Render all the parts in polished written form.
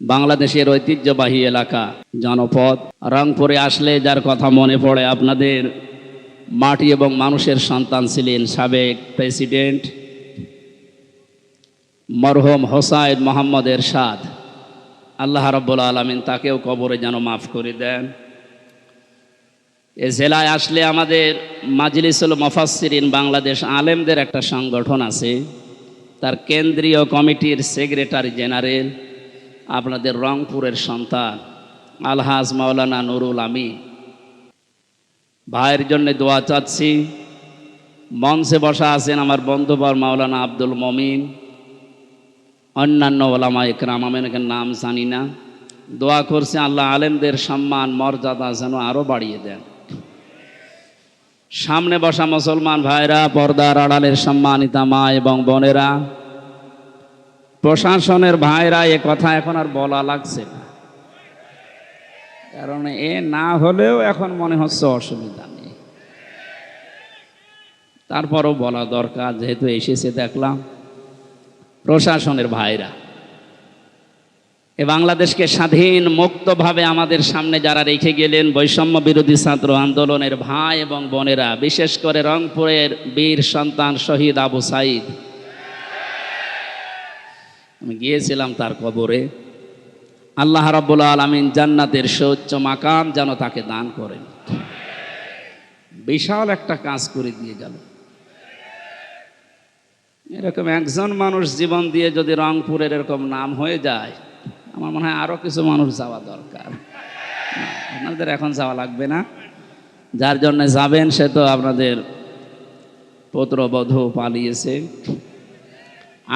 বাংলাদেশের ঐতিহ্যবাহী এলাকা জনপদ রংপুরে আসলে যার কথা মনে পড়ে আপনাদের মাটি এবং মানুষের সন্তান ছিলেন সাবেক প্রেসিডেন্ট মরহুম হোসাইন মোহাম্মদ এরশাদ। আল্লাহ রাব্বুল আলামিন তাকেও কবরে যেন মাফ করে দেন। এ জেলায় আসলে আমাদের মাজলিসুল মুফাসসিরিন বাংলাদেশ আলেমদের একটা সংগঠন আছে, তার কেন্দ্রীয় কমিটির সেক্রেটারি জেনারেল আপনাদের রংপুরের সন্তান আলহাজ মাওলানা নুরুল আমিন ভাইয়ের জন্য দোয়া চাচ্ছি। মঞ্চে বসা আছেন আমার বন্ধুবর মাওলানা আব্দুল মমিন, অন্যান্য ওলামা ইকরাম, আমি এখানে নাম জানি না। দোয়া করছে আল্লাহ আলেমদের সম্মান মর্যাদা যেন আরো বাড়িয়ে দেন। সামনে বসা মুসলমান ভাইরা, পর্দার আড়ালের সম্মানিতা মা এবং বোনেরা, প্রশাসনের ভাইরা, এ কথা এখন আর বলা লাগছে না, কারণ এ না হলেও এখন মনে হচ্ছে অসুবিধা নেই, তারপরও বলা দরকার যেহেতু এসেছে। দেখলাম প্রশাসনের ভাইরা, এ বাংলাদেশকে স্বাধীন মুক্তভাবে আমাদের সামনে যারা রেখে গেলেন, বৈষম্য বিরোধী ছাত্র আন্দোলনের ভাই এবং বোনেরা, বিশেষ করে রংপুরের বীর সন্তান শহীদ আবু সাইদ, আমি গিয়েছিলাম তার কবরে। আল্লাহ রাব্বুল আলামিন জান্নাতের সুউচ্চ মাকাম যেন তাকে দান করেন। বিশাল একটা কাজ করে দিয়ে গেল। এরকম একজন মানুষ জীবন দিয়ে যদি রংপুরের এরকম নাম হয়ে যায়, আমার মনে হয় আরো কিছু মানুষ যাওয়া দরকার। আপনাদের এখন যাওয়া লাগবে না, যার জন্য যাবেন সে তো আপনাদের পুত্রবধূ পালিয়েছে।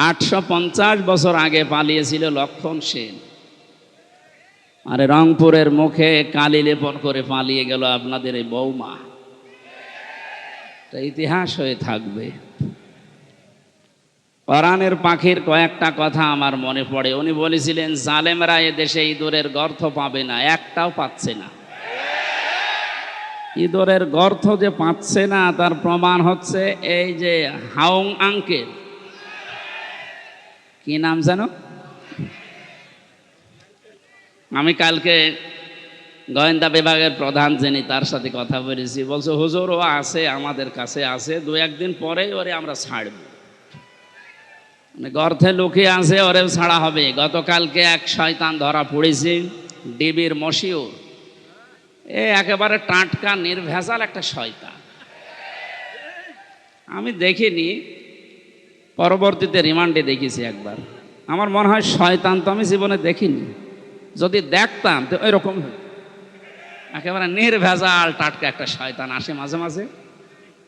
850 বছর আগে পালিয়েছিল লক্ষণ সেন, আরে রংপুরের মুখে কালি লেপন করে পালিয়ে গেল আপনাদের এই বৌমা। ইতিহাস হয়ে থাকবে। কোরআনের পাখির কয়েকটা কথা আমার মনে পড়ে। উনি বলেছিলেন জালেমরা এ দেশে ইঁদুরের গর্ত পাবে না, একটাও পাচ্ছে না। ইঁদুরের গর্ত যে পাচ্ছে না তার প্রমাণ হচ্ছে এই যে হাউং আঙ্কেল, কি নাম জানো, আমি কালকে গোয়েন্দা বিভাগের প্রধান যিনি তার সাথে কথা বলেছি, বলছে হুজুর ও আছে আমাদের কাছে আছে, 2-1 দিন পরেই ওরে আমরা ছাড়ব, গর্তে লুকিয়ে আছে, ওরেও ছাড়া হবে। গতকালকে এক শয়তান ধরা পড়েছে, ডিবির মশিউর, এ একেবারে টাটকা নির্ভেজাল একটা শয়তান। আমি দেখিনি, পরবর্তীতে রিমান্ডে দেখেছি একবার। আমার মনে হয় শয়তান তো আমি জীবনে দেখিনি, যদি দেখতাম তো এরকম একেবারে নির্ভেজাল টাটকা একটা শয়তান আসে মাঝে মাঝে,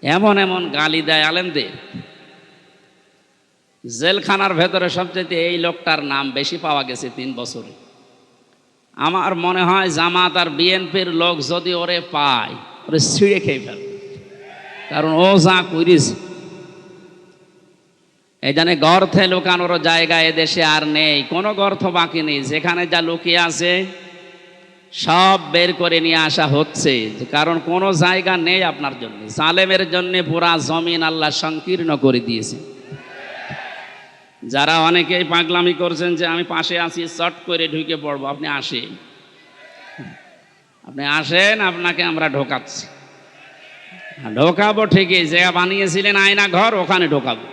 এমন এমন গালি দেয় আলেমদের। জেলখানার ভেতরে সবচেয়ে এই লোকটার নাম বেশি পাওয়া গেছে 3 বছরে। আমার মনে হয় জামাত আর বিএনপির লোক যদি ওরে পায়, ওরে ছিঁড়ে খেয়ে ফেলবে, কারণ ও যা করেছে। এই জানে গর্থে লুকানোর জায়গা এদেশে আর নেই, কোনো গর্থ বাকি নেই। যেখানে যা লুকিয়ে আছে সব বের করে নিয়ে আসা হচ্ছে, কারণ কোনো জায়গা নেই আপনার জন্য। জালেমের জন্য পুরা জমিন আল্লাহ সংকীর্ণ করে দিয়েছে। যারা অনেকেই পাগলামি করছেন যে আমি পাশে আছি চট করে ঢুকে পড়বো, আপনি আসেন, আপনাকে আমরা ঢোকাচ্ছি, ঢোকাবো ঠিকই। যে বানিয়েছিলেন আয়না ঘর, ওখানে ঢোকাবো।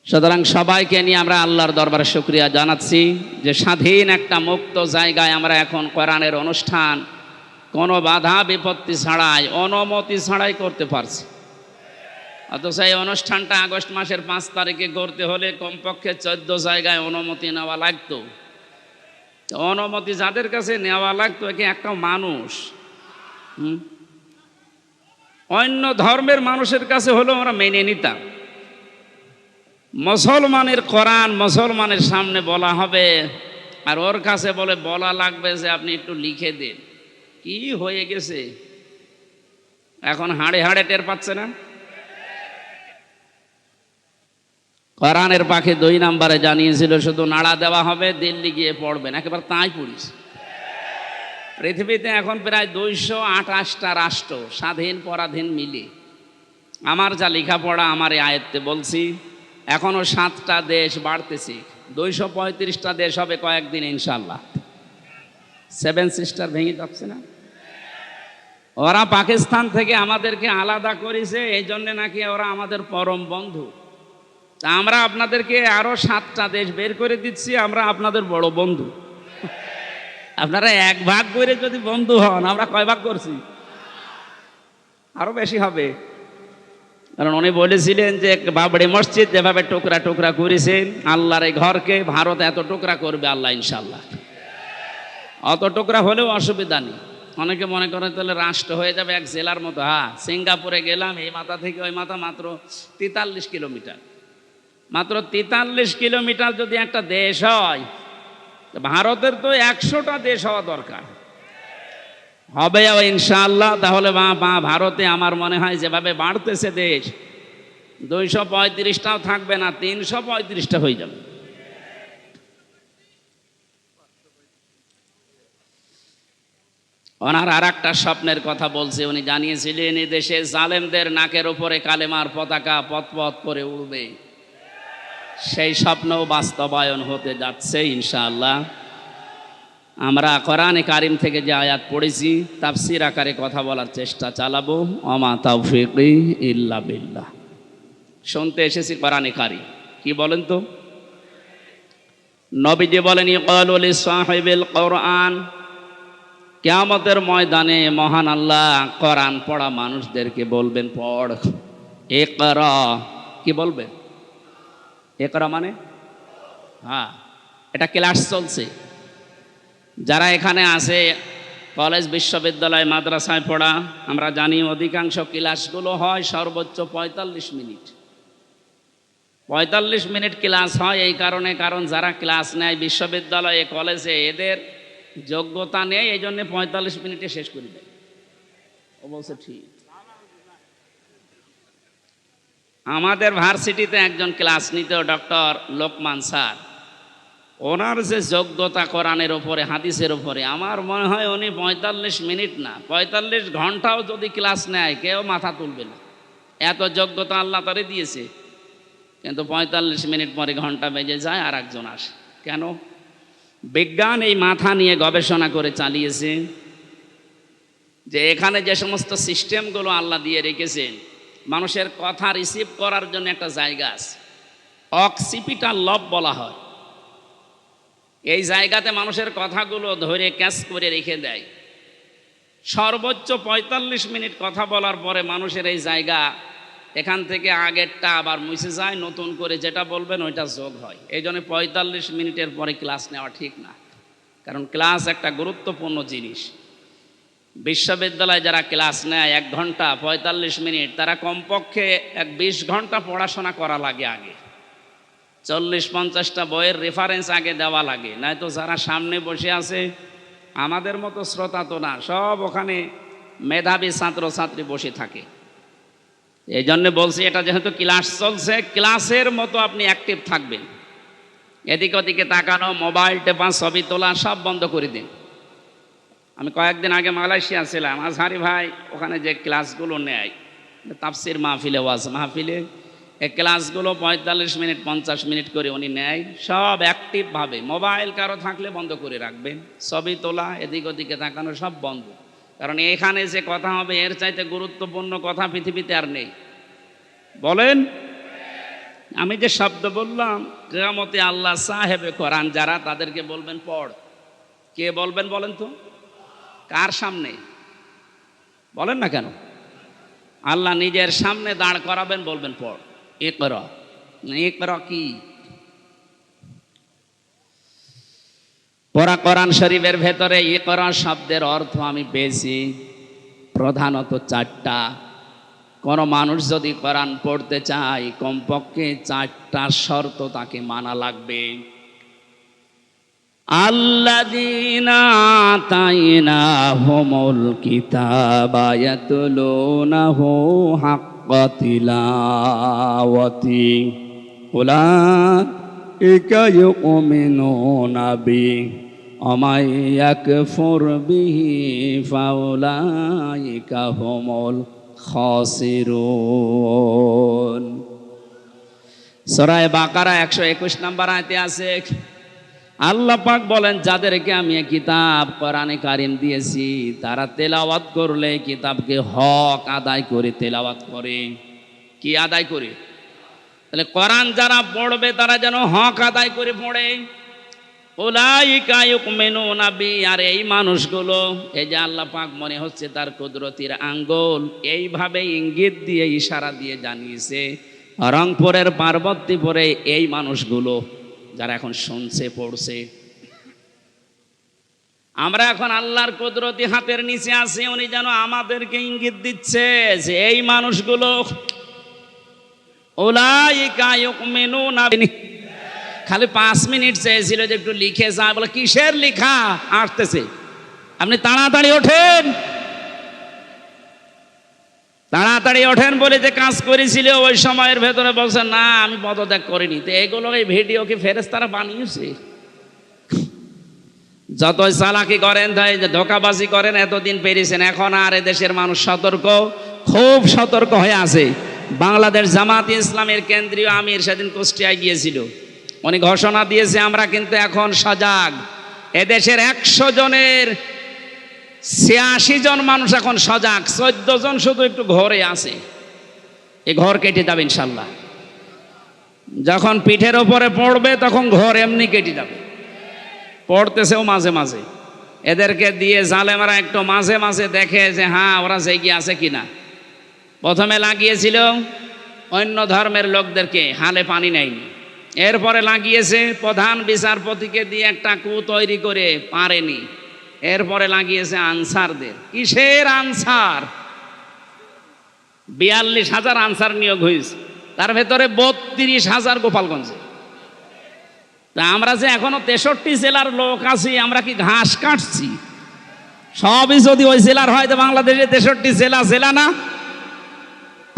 সুতরাং সবাইকে নিয়ে আমরা আল্লাহর দরবারে শুকরিয়া জানাচ্ছি যে স্বাধীন একটা মুক্ত জায়গায় আমরা এখন কোরআনের অনুষ্ঠান কোনো বাধা বিপত্তি ছাড়াই, অনুমতি ছাড়াই করতে পারছি। অথচ এই অনুষ্ঠানটা আগস্ট মাসের 5 তারিখে করতে হলে কমপক্ষে 14 জায়গায় অনুমতি নেওয়া লাগতো। অনুমতি যাদের কাছে নেওয়া লাগতো, একে একটা মানুষ অন্য ধর্মের মানুষের কাছে হলেও আমরা মেনে নিতাম। মুসলমানের কোরআন মুসলমানের সামনে বলা হবে, আর ওর কাছে বলা লাগবে যে আপনি একটু লিখে দিন। কি হয়ে গেছে এখন, হাড়ে হাড়ে টের পাচ্ছে না। কোরআনের পাখি 2 নম্বরে জানিয়েছিল শুধু নাড়া দেওয়া হবে, দিল্লি গিয়ে পড়বেন। একেবারে তাই পড়িস। পৃথিবীতে এখন প্রায় 228টা রাষ্ট্র, স্বাধীন পরাধীন মিলে। আমার যা লেখাপড়া আমার এই আয়ত্তে বলছি, এখনো 7টা দেশ বাড়তেছি, 235টা দেশ হবে কয়েকদিন ইনশাল্লাহ। 7 সিস্টার ভেঙে যাচ্ছে না? ওরা পাকিস্তান থেকে আমাদেরকে আলাদা করেছে, এই জন্যে নাকি ওরা আমাদের পরম বন্ধু। তা আমরা আপনাদেরকে আরো 7টা দেশ বের করে দিচ্ছি, আমরা আপনাদের বড় বন্ধু। আপনারা 1 ভাগ করে যদি বন্ধু হন, আমরা কয় ভাগ করছি? আরো বেশি হবে। কারণ উনি বলেছিলেন যে বাবরি মসজিদ যেভাবে টুকরা টুকরা করেছেন, আল্লাহর এই ঘরকে ভারত এত টুকরা করবে আল্লাহ ইনশাল্লাহ। অত টুকরা হলেও অসুবিধা নেই। অনেকে মনে করেন তাহলে রাষ্ট্র হয়ে যাবে এক জেলার মতো। হ্যাঁ, সিঙ্গাপুরে গেলাম, এই মাথা থেকে ওই মাথা মাত্র 43 কিলোমিটার। মাত্র 43 কিলোমিটার যদি একটা দেশ হয়, ভারতের তো 100টা দেশ হওয়া দরকার। হবে ইনশাআল্লাহ। তাহলে ভারতে আমার মনে হয় যেভাবে বাড়তেছে দেশ, 235টাও থাকবে না, 335টা হয়ে যাবে। ওনার আর একটা স্বপ্নের কথা বলছে, উনি জানিয়েছিলেন এই দেশে জালেমদের নাকের উপরে কালেমার পতাকা পথ করে উড়বে। সেই স্বপ্নও বাস্তবায়ন হতে যাচ্ছে ইনশাআল্লাহ। আমরা কোরআনে কারিম থেকে যে আয়াত পড়েছি, তাফসীর আকারে কথা বলার চেষ্টা চালাবো। ওমা তাওফীকি ইল্লা বিল্লাহ। শুনতে এসেছি কোরআনে কারিম কি বলেন তো? নবীজি বলেন, ইকালু লিসাহিবিল কোরআন, কিয়ামতের ময়দানে মহান আল্লাহ কোরআন পড়া মানুষদেরকে বলবেন, পড়। ইকরা, কি বলবেন? ইকরা মানে, হ্যাঁ, এটা ক্লাস চলছে। যারা এখানে আছে কলেজ বিশ্ববিদ্যালয় মাদ্রাসায় পড়া, আমরা জানি অধিকাংশ ক্লাসগুলো হয় সর্বোচ্চ 45 মিনিট। 45 মিনিট ক্লাস হয় এই কারণে, কারণ যারা ক্লাস নেয় বিশ্ববিদ্যালয়ে কলেজে এদের যোগ্যতা নেই, এই জন্য 45 মিনিটে শেষ করে দেয়। ও বলছে ঠিক। আমাদের ভার্সিটিতে একজন ক্লাস নিত, ডক্টর লোকমান স্যার। ওনার যে যোগ্যতা কোরআনের ওপরে, হাদিসের ওপরে, আমার মনে হয় উনি 45 মিনিট না, 45 ঘন্টাও যদি ক্লাস নেয় কেউ মাথা তুলবে না। এত যোগ্যতা আল্লাহ তারে দিয়েছে। কিন্তু 45 মিনিট পরে ঘন্টা বেজে যায়, আর একজন আসে। কেন? বিজ্ঞান এই মাথা নিয়ে গবেষণা করে চালিয়েছে যে এখানে যে সমস্ত সিস্টেমগুলো আল্লাহ দিয়ে রেখেছেন, মানুষের কথা রিসিভ করার জন্য একটা জায়গা আছে, অক্সিপিটাল লব বলা হয়। এই জায়গাতে মানুষের কথাগুলো ধরে ক্যাচ করে রেখে দেয়। সর্বোচ্চ 45 মিনিট কথা বলার পরে মানুষের এই জায়গা, এখান থেকে আগেরটা আবার মুছে যায়, নতুন করে যেটা বলবেন ওইটা যোগ হয়। এই জন্য 45 মিনিটের পরে ক্লাস নেওয়া ঠিক না, কারণ ক্লাস একটা গুরুত্বপূর্ণ জিনিস। বিশ্ববিদ্যালয়ে যারা ক্লাস নেয় 1 ঘন্টা 45 মিনিট, তারা কমপক্ষে 20 ঘন্টা পড়াশোনা করা লাগে। আগে 40-50টা বইয়ের রেফারেন্স আগে দেওয়া লাগে, নয়তো যারা সামনে বসে আছে আমাদের মতো শ্রোতা তো না, সব ওখানে মেধাবী ছাত্রছাত্রী বসে থাকে। এই জন্য বলছি, এটা যেহেতু ক্লাস চলছে, ক্লাসের মতো আপনি অ্যাক্টিভ থাকবেন। এদিক ওদিকে তাকানো, মোবাইল টেপা, ছবি তোলা সব বন্ধ করে দিন। আমি কয়েকদিন আগে মালয়েশিয়া ছিলাম, আজহারি ভাই ওখানে যে ক্লাসগুলো নেয়, তাফসির মাহফিলে, ওয়াজ মাহফিলে, এই ক্লাসগুলো 45 মিনিট 50 মিনিট করে উনি নেয়, সব অ্যাক্টিভভাবে। মোবাইল কারো থাকলে বন্ধ করে রাখবেন, ছবি তোলা, এদিক ওদিকে তাকানো সব বন্ধ। কারণ এখানে যে কথা হবে এর চাইতে গুরুত্বপূর্ণ কথা পৃথিবীতে আর নেই। বলেন, আমি যে শব্দ বললাম, কিয়ামতে আল্লাহ সাহেবে কোরআন যারা, তাদেরকে বলবেন পড়। কে বলবেন বলেন তো? কার সামনে বলেন না কেন? আল্লাহ নিজের সামনে দাঁড় করাবেন, বলবেন পড়। ইকরা। ইকরা কি? পড়া। কোরআন শরীফের ভেতরে ইকরা শব্দের অর্থ আমি পেয়েছি প্রধানত 4টা। কোনো মানুষ যদি কোরআন পড়তে চায়, কমপক্ষে 4টা শর্ত তাকে মানা লাগবে। আল্লাযীনা আতাইনাহুমুল কিতাবা ইয়াতলুনাহু হাক্কা তিলাওয়াতি উলাইকা ইউমিনুনা বিহি ওয়া মান ইয়াকফুর বিহি ফাউলাইকা হুমুল খাসিরুন। সূরা বাকারা 121 নম্বর আয়াতে আছে, আল্লাহ পাক বলেন, যাদেরকে আমি এই কিতাব কোরআনে কারিম দিয়েছি তারা তেলাওয়াত করলে কিতাবকে হক আদায় করে তেলাওয়াত করে। কি আদায় করে? তাহলে কোরআন যারা পড়বে তারা যেন হক আদায় করে পড়ে। উলাইকা ইউমিনুনা বি, আর এই মানুষগুলো, এই যে আল্লাহ পাক মনে হচ্ছে তার কুদরতির আঙ্গুল এইভাবে ইঙ্গিত দিয়ে ইশারা দিয়ে জানিয়েছে রংপুরের পার্বতীপুরে এই মানুষগুলো যারা এখন শুনছে পড়ছে, আমরা এখন আল্লাহর কুদরতি হাতের নিচে আছি, উনি যেন আমাদেরকে ইঙ্গিত দিচ্ছে যে এই মানুষগুলো উলাইকা ইউমিনুনা বি। খালি 5 মিনিট চেয়েছিল যে একটু লিখে যায়, বলে কিসের লিখা আসতেছে, আপনি তাড়াতাড়ি ওঠেন, তাড়াতাড়ি ওঠেন বলে যে কাজ করেছিল ওই সময়ের ভেতরে বলছে না আমি পদত্যাগ করিনি। তো এগুলো এই ভিডিও কি ফেরেশতারা বানিয়েছে? যতই চালাকি করেন তাই ধোকাবাজি করেন, এতদিন পেরেছেন, এখন আর এদেশের মানুষ সতর্ক, খুব সতর্ক হয়ে আছে। বাংলাদেশ জামাত ইসলামের কেন্দ্রীয় আমির সেদিন কুষ্টিয়ায় গিয়েছিল, উনি ঘোষণা দিয়েছে আমরা কিন্তু এখন সজাগ। এদেশের 100 জনের 86 জন মানুষ এখন সজাগ, 14 জন শুধু একটু ঘরে আছে। এই ঘর কেটে যাবে ইনশাল্লাহ, যখন পিঠের ওপরে পড়বে তখন ঘর এমনি কেটে যাবে। পড়তেছেও মাঝে মাঝে, এদেরকে দিয়ে জালেমারা একটু মাঝে মাঝে দেখে যে হ্যাঁ ওরা জেগে আছে কিনা। প্রথমে লাগিয়েছিল অন্য ধর্মের লোকদেরকে, হালে পানি নেয়নি, এরপরে লাগিয়েছে প্রধান বিচারপতিকে দিয়ে একটা কু তৈরি করে পারেনি, এরপরে লাগিয়েছে আনসারদের। কিসের আনসার? 42,000 আনসার নিয়োগ হয়েছে, তার ভেতরে 32,000 গোপালগঞ্জে। তা আমরা যে এখনো 63 জেলার লোক আছি, আমরা কি ঘাস কাটছি? সবই যদি ওই জেলার হয় তো বাংলাদেশে 63 জেলা জেলা না?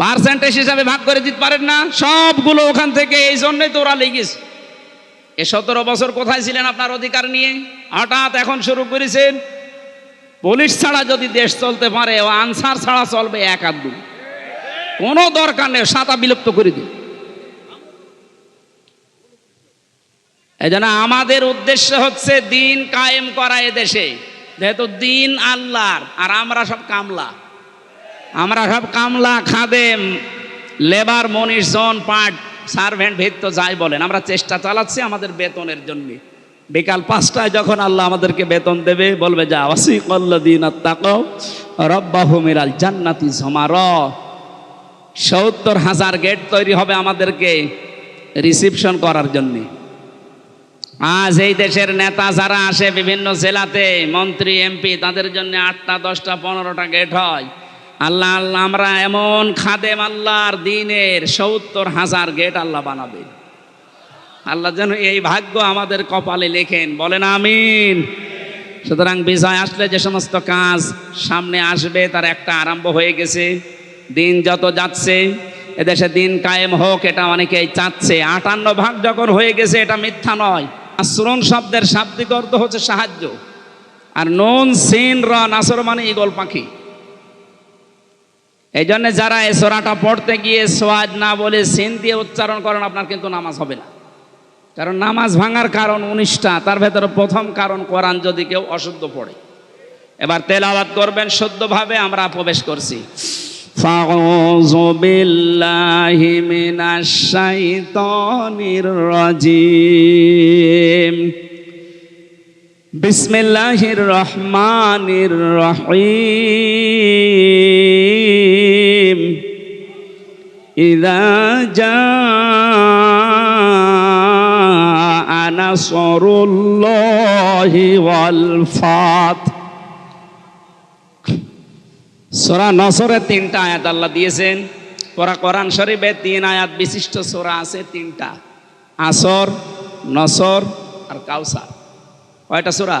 পার্সেন্টেজ হিসাবে ভাগ করে দিতে পারেন না? সবগুলো ওখান থেকে, এই জন্যই তো ওরা লেগেছে। এ 17 বছর কোথায় ছিলেন আপনার অধিকার নিয়ে? হঠাৎ এখন শুরু করেছেন। পুলিশ ছাড়া যদি দেশ চলতে পারে, ও আনসার ছাড়া চলবে 1-2, কোনো দরকার নেই, সাতা বিলুপ্ত করে দিন। এই জন্য আমাদের উদ্দেশ্য হচ্ছে দিন কায়েম করা এদেশে, যেহেতু দিন আল্লাহর, আর আমরা সব কামলা, আমরা সব কামলা, খাদেম, লেবার, মনীষ, জন, পাট, সার্ভেন্ট, ভিত্ত যাই বলেন, আমরা চেষ্টা চালাচ্ছি আমাদের বেতনের জন্য। বিকাল 5টায় যখন আল্লাহ আমাদেরকে বেতন দেবে, বলবে যা ওয়াসিকাল্লাযীনা তাকাও রাব্বাহুম ইলাল জান্নাতি যুমারা, 70,000 গেট তৈরি হবে আমাদেরকে রিসিপশন করার জন্য। আজ এই দেশের নেতা যারা আসে বিভিন্ন জেলাতে, মন্ত্রী, এমপি, তাদের জন্য 8টা, 10টা, 15টা গেট হয়। আল্লাহ আল্লাহ আমরা এমন খাদেম আল্লাহর দিনের 70,000 গেট আল্লাহ বানাবে। আল্লাহ যেন এই ভাগ্য আমাদের কপালে লেখেন, বলেন আমিন। সুতরাং বিজয় আসলে যে সমস্ত কাজ সামনে আসবে তার একটা আরম্ভ হয়ে গেছে। দিন যত যাচ্ছে এদেশে দিন কায়েম হোক, এটা অনেকেই চাচ্ছে। 58 ভাগ যখন হয়ে গেছে, এটা মিথ্যা নয়। নাসরুন শব্দের শাব্দিক অর্থ হচ্ছে সাহায্য, আর নুন সিন র নাসর মানে ঈগল পাখি। এই জন্য যারা এই সূরাটা পড়তে গিয়ে সোয়াদ না বলে সিন দিয়ে উচ্চারণ করেন, আপনার কিন্তু নামাজ হবে না। কারণ নামাজ ভাঙার কারণ 19টা, তার ভেতরে প্রথম কারণ কোরআন যদি কেউ অশুদ্ধ পড়ে। এবার তেলাওয়াত করবেন শুদ্ধভাবে। আমরা প্রবেশ করছি। ফাউযু বিল্লাহি মিনাশ শাইতানির রাজিম। বিসমিল্লাহির রহমানির রহিম। ইযা জাআ নাসরুল্লাহি ওয়াল ফাত। সূরা নসরের 3টা আয়াত আল্লাহ দিয়েছেন। কোরআন শরীফে 3 আয়াত বিশিষ্ট সূরা আছে, 3টা, আসর, নসর আর কাউসার। কয়টা সূরা?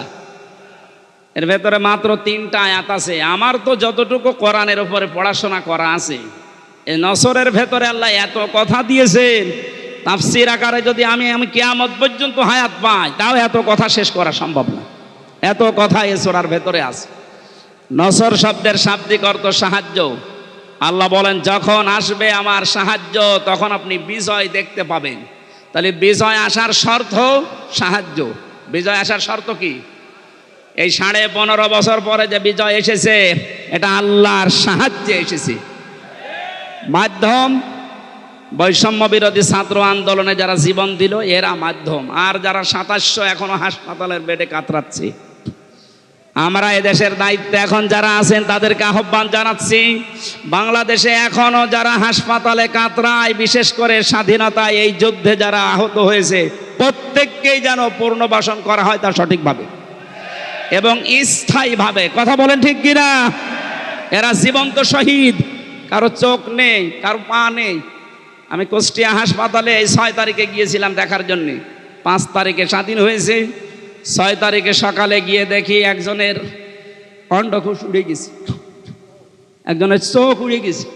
এর ভেতরে মাত্র 3টা আয়াত আছে। আমার তো যতটুকু কোরআনের উপরে পড়াশোনা করা আছে, এই নসরের ভেতরে আল্লাহ এত কথা দিয়েছেন, তাফসীর আকারে যদি আমি কিয়ামত পর্যন্ত হায়াত পাই, তাও এত কথা শেষ করা সম্ভব না। এত কথা এই সূরার ভেতরে আছে। নসর শব্দের শাব্দিক অর্থ সাহায্য, আল্লাহ বলেন যখন আসবে আমার সাহায্য তখন আপনি বিজয় দেখতে পাবেন। তাহলে বিজয় আসার শর্ত সাহায্য। বিজয় আসার শর্ত কি? এই 15.5 বছর পরে যে বিজয় এসেছে এটা আল্লাহর সাহায্যে এসেছে। মাধ্যম বৈষম্য বিরোধী ছাত্র আন্দোলনে যারা জীবন দিল এরা মাধ্যম, আর যারা 2700 এখনো হাসপাতালের বেডে কাতরাচ্ছে, আমরা এদেশের দায়িত্বে এখন যারা আছেন তাদেরকে আহ্বান জানাচ্ছি, বাংলাদেশে এখনো যারা হাসপাতালে কাতরায়, বিশেষ করে স্বাধীনতায় এই যুদ্ধে যারা আহত হয়েছে প্রত্যেককেই যেন পুনর্বাসন করা হয় তা সঠিকভাবে এবং স্থায়ীভাবে। কথা বলেন ঠিক কিনা? এরা জীবন্ত শহীদ, কারো চোখ নেই, কারো পা নেই। আমি কুষ্টিয়া হাসপাতালে এই 6 তারিখে গিয়েছিলাম দেখার জন্যে। 5 তারিখে স্বাধীন হয়েছে, 6 তারিখে সকালে গিয়ে দেখি একজনের অন্ডকোষ উড়ে গেছে, একজনের চোখ উড়ে গেছে।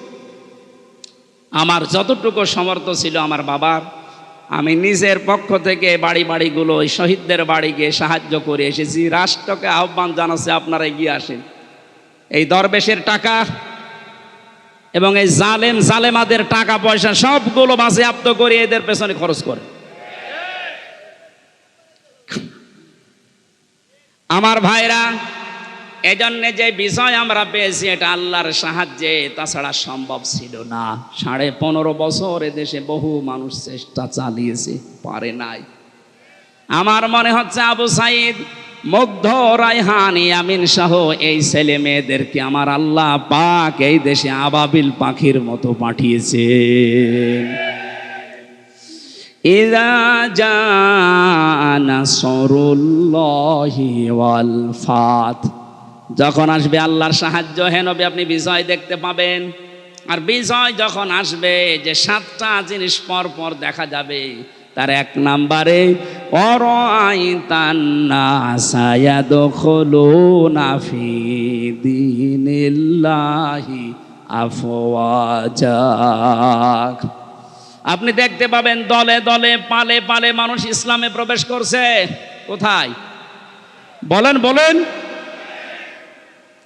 আমার যতটুকু সমর্থ ছিল আমার বাবার, আমি নিজের পক্ষ থেকে বাড়িগুলো ওই শহীদদের বাড়ি গিয়ে সাহায্য করে এসেছি। রাষ্ট্রকে আহ্বান জানাচ্ছে আপনারা এগিয়ে আসেন। এই দরবেশের টাকা এবং এই জালেমাদের টাকা পয়সা সবগুলো বাজেয়াপ্ত করে এদের পেছনে খরচ করে। আমার ভাইরা, এজন্য যে বিজয় আমরা পেয়েছি এটা আল্লাহর সাহায্যে, তাছাড়া সম্ভব ছিল না। 15.5 বছর এদেশে বহু মানুষ চেষ্টা চালিয়েছে, পারে নাই। আমার মনে হচ্ছে আবু সাইদ, মুগ্ধ, রায়হান, ইয়ামিন সহ এই ছেলে মেয়েদেরকে আমার আল্লাহ পাক এই দেশে আবাবিল পাখির মতো পাঠিয়েছেন। ইযা জাআ নাসরুল্লাহি ওয়াল ফাত, যখন আসবে আল্লাহর সাহায্য, হে নবী আপনি বিজয় দেখতে পাবেন। আর বিজয় যখন আসবে যে 7টা জিনিস পর পর দেখা যাবে, তার 1 নম্বরে অরাআইতান নাসা ইয়াদখুলুনা ফি দীনিল্লাহি আফওয়াজা, আপনি দেখতে পাবেন দলে দলে পালে পালে মানুষ ইসলামে প্রবেশ করছে। কোথায়? বলেন বলেন।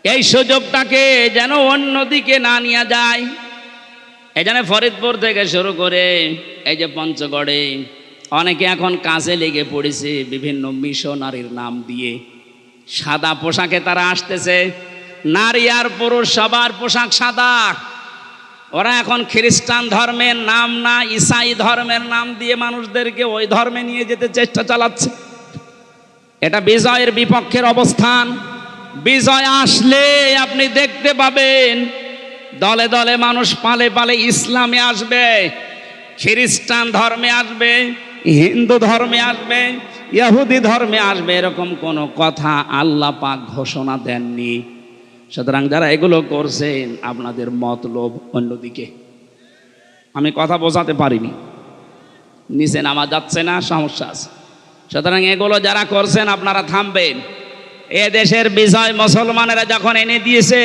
এই সুযোগটাকে যেন অন্যদিকে না নিয়ে যায়। এই জন্য ফরিদপুর থেকে শুরু করে এই যে পঞ্চগড়ে অনেকে এখন কাজে লেগে পড়েছে বিভিন্ন মিশনারির নাম দিয়ে। সাদা পোশাকে তারা আসতেছে, নারী আর পুরুষ সবার পোশাক সাদা। ওরা এখন খ্রিস্টান ধর্মের নাম না, ঈসাই ধর্মের নাম দিয়ে মানুষদেরকে ওই ধর্মে নিয়ে যেতে চেষ্টা চালাচ্ছে। এটা বিজয়ের বিপক্ষের অবস্থান। বিজয় আসলে আপনি দেখতে পাবেন দলে দলে মানুষ পালে পালে ইসলামে আসবে, খ্রিস্টান ধর্মে আসবে, হিন্দু ধর্মে আসবে, ইহুদি ধর্মে আসবে। এরকম কোনো কথা আল্লাহ পাক ঘোষণা দেননি। সুতরাং যারা এগুলো করছেন আপনাদের মতলব অন্যদিকে। আমি কথা বোঝাতে পারিনি, নিচে নামা যাচ্ছে না, সমস্যা আছে। সুতরাং এগুলো যারা করছেন আপনারা থামবেন। এ দেশের বিজয় মুসলমানেরা যখন এনে দিয়েছে,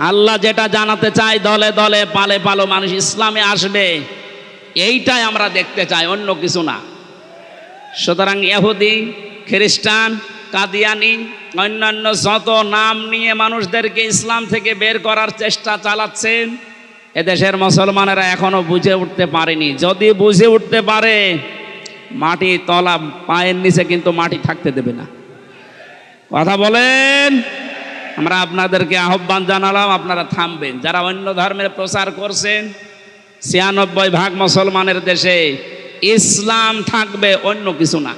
আল্লাহ যেটা জানাতে চায় দলে দলে পালে পালো মানুষ ইসলামে আসবে, এইটাই আমরা দেখতে চাই, অন্য কিছু না। সুতরাং ইহুদি, খ্রিস্টান, কাদিয়ানি, অন্যান্য যত নাম নিয়ে মানুষদেরকে ইসলাম থেকে বের করার চেষ্টা চালাচ্ছেন, এদেশের মুসলমানেরা এখনো বুঝে উঠতে পারেনি। যদি বুঝে উঠতে পারে, মাটি তলা পায়ের নিচে কিন্তু মাটি থাকতে দেবে না। কথা বলেন। আমরা আপনাদেরকে আহ্বান জানালাম, আপনারা থামবেন। যারা অন্য ধর্মের প্রচার করছেন, 96% মুসলমানের দেশে ইসলাম থাকবে, অন্য কিছু না।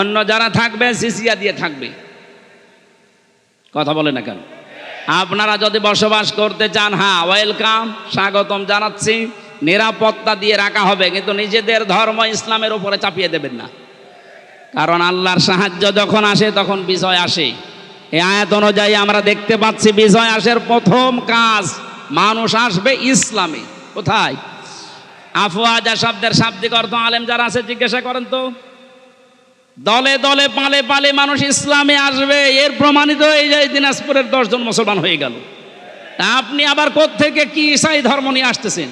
অন্য যারা থাকবে সিসিয়া দিয়ে থাকবে। কথা বলে না কেন? আপনারা যদি বসবাস করতে চান, হ্যাঁ ওয়েলকাম, স্বাগতম জানাচ্ছি, নিরাপত্তা দিয়ে রাখা হবে, কিন্তু নিজেদের ধর্ম ইসলামের উপরে চাপিয়ে দেবেন না। কারণ আল্লাহর সাহায্য যখন আসে তখন বিজয় আসে। এই আয়াত অনুযায়ী আমরা দেখতে পাচ্ছি বিজয় আসার প্রথম কাজ, মানুষ আসবে ইসলামে। কোথায়? আফওয়াজা শব্দের শাব্দিক অর্থ আলেম যারা আছে জিজ্ঞাসা করেন তো। দলে দলে পালে পালে মানুষ ইসলামে আসবে, এর প্রমাণিত এই যে দিনাজপুরের 10 জন মুসলমান হয়ে গেল। তা আপনি আবার কোত্থেকে কি ঈসাই ধর্ম নিয়ে আসতেছেন?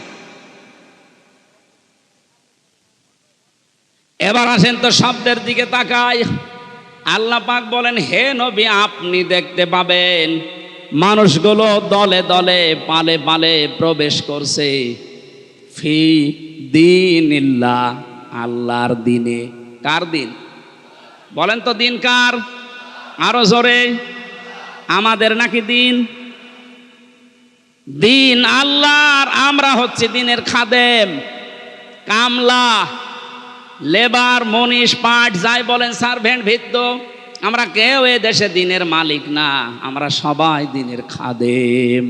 এবার আসেন তো শব্দের দিকে তাকাই। আল্লাহ পাক বলেন, হে নবী আপনি দেখতে পাবেন মানুষগুলো দলে দলে পালে পালে প্রবেশ করছে ফি দীনিল্লাহ, আল্লাহর দিনে। কার দিন বলেন তো? দিন কার? আরো জোরে। আমাদের নাকি দিন? দিন আল্লাহর, আমরা হচ্ছে দিনের খাদেম, কামলা, লেবার, মনীষ, পাট, যাই বলেন, সার্ভেন্ট, ভিত্ত। আমরা কেউ এ দেশে দিনের মালিক না, আমরা সবাই দিনের খাদেম।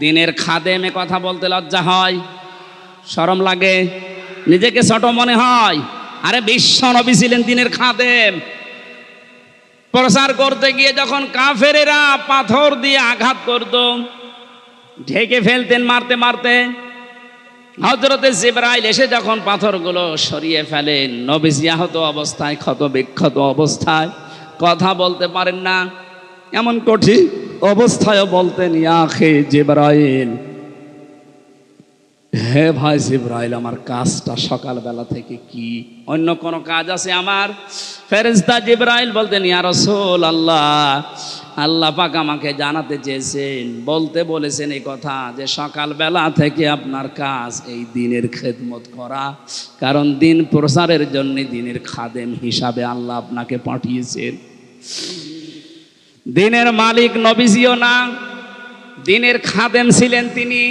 দিনের খাদেমে কথা বলতে লজ্জা হয়, শরম লাগে, নিজেকে ছোট মনে হয়। আরে বিশ্ব নবী ছিলেন দিনের খাদেম। প্রচার করতে গিয়ে যখন কাফেরেরা পাথর দিয়ে আঘাত করত, ঢেকে ফেলতেন মারতে মারতে, হযরতে জিবরাইল এসে যখন পাথরগুলো সরিয়ে ফেলেন, নবীজি আহত অবস্থায়, ক্ষত বিক্ষত অবস্থায়, কথা বলতে পারেন না, এমন কঠিন অবস্থায় বলতেন, ইয়া আখি জিবরাইল, হে ভাই জিবরাইল, আমার কাজটা সকালবেলা থেকে কি? অন্য কোনো কাজ আছে আমার? ফেরেশতা জিবরাইল বলতেন, ইয়া রাসূলুল্লাহ, আল্লাহ পাক আমাকে জানাতে চেয়েছেন, বলতে বলেছেন এই কথা যে সকালবেলা থেকে আপনার কাজ এই দিনের খেদমত করা, কারণ দিন প্রচারের জন্য দিনের খাদেম হিসাবে আল্লাহ আপনাকে পাঠিয়েছেন। দিনের মালিক নবীজিও না, দিনের খাদেম ছিলেন তিনি।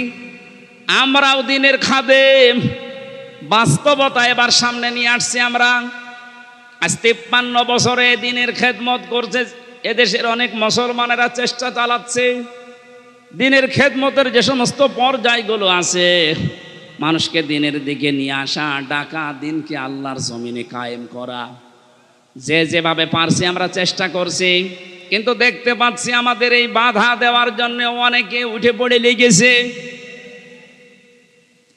আমরাও দিনের খাদেম। বাস্তবতা এবার সামনে নিয়ে আসছি আমরা। আজ 53 বছরে দিনের খেদমত করছে এদেশের অনেক মুসলমানেরা, চেষ্টা চালাচ্ছে। দিনের খেদমতের যে সমস্ত পর্যায়গুলো আছে, মানুষকে দিনের দিকে নিয়ে আসা, ডাকা, দিনকে আল্লাহর জমিনে কায়েম করা, যে যেভাবে পারছি আমরা চেষ্টা করছি। কিন্তু দেখতে পাচ্ছি আমাদের এই বাধা দেওয়ার জন্য অনেকে উঠে পড়ে লেগেছে।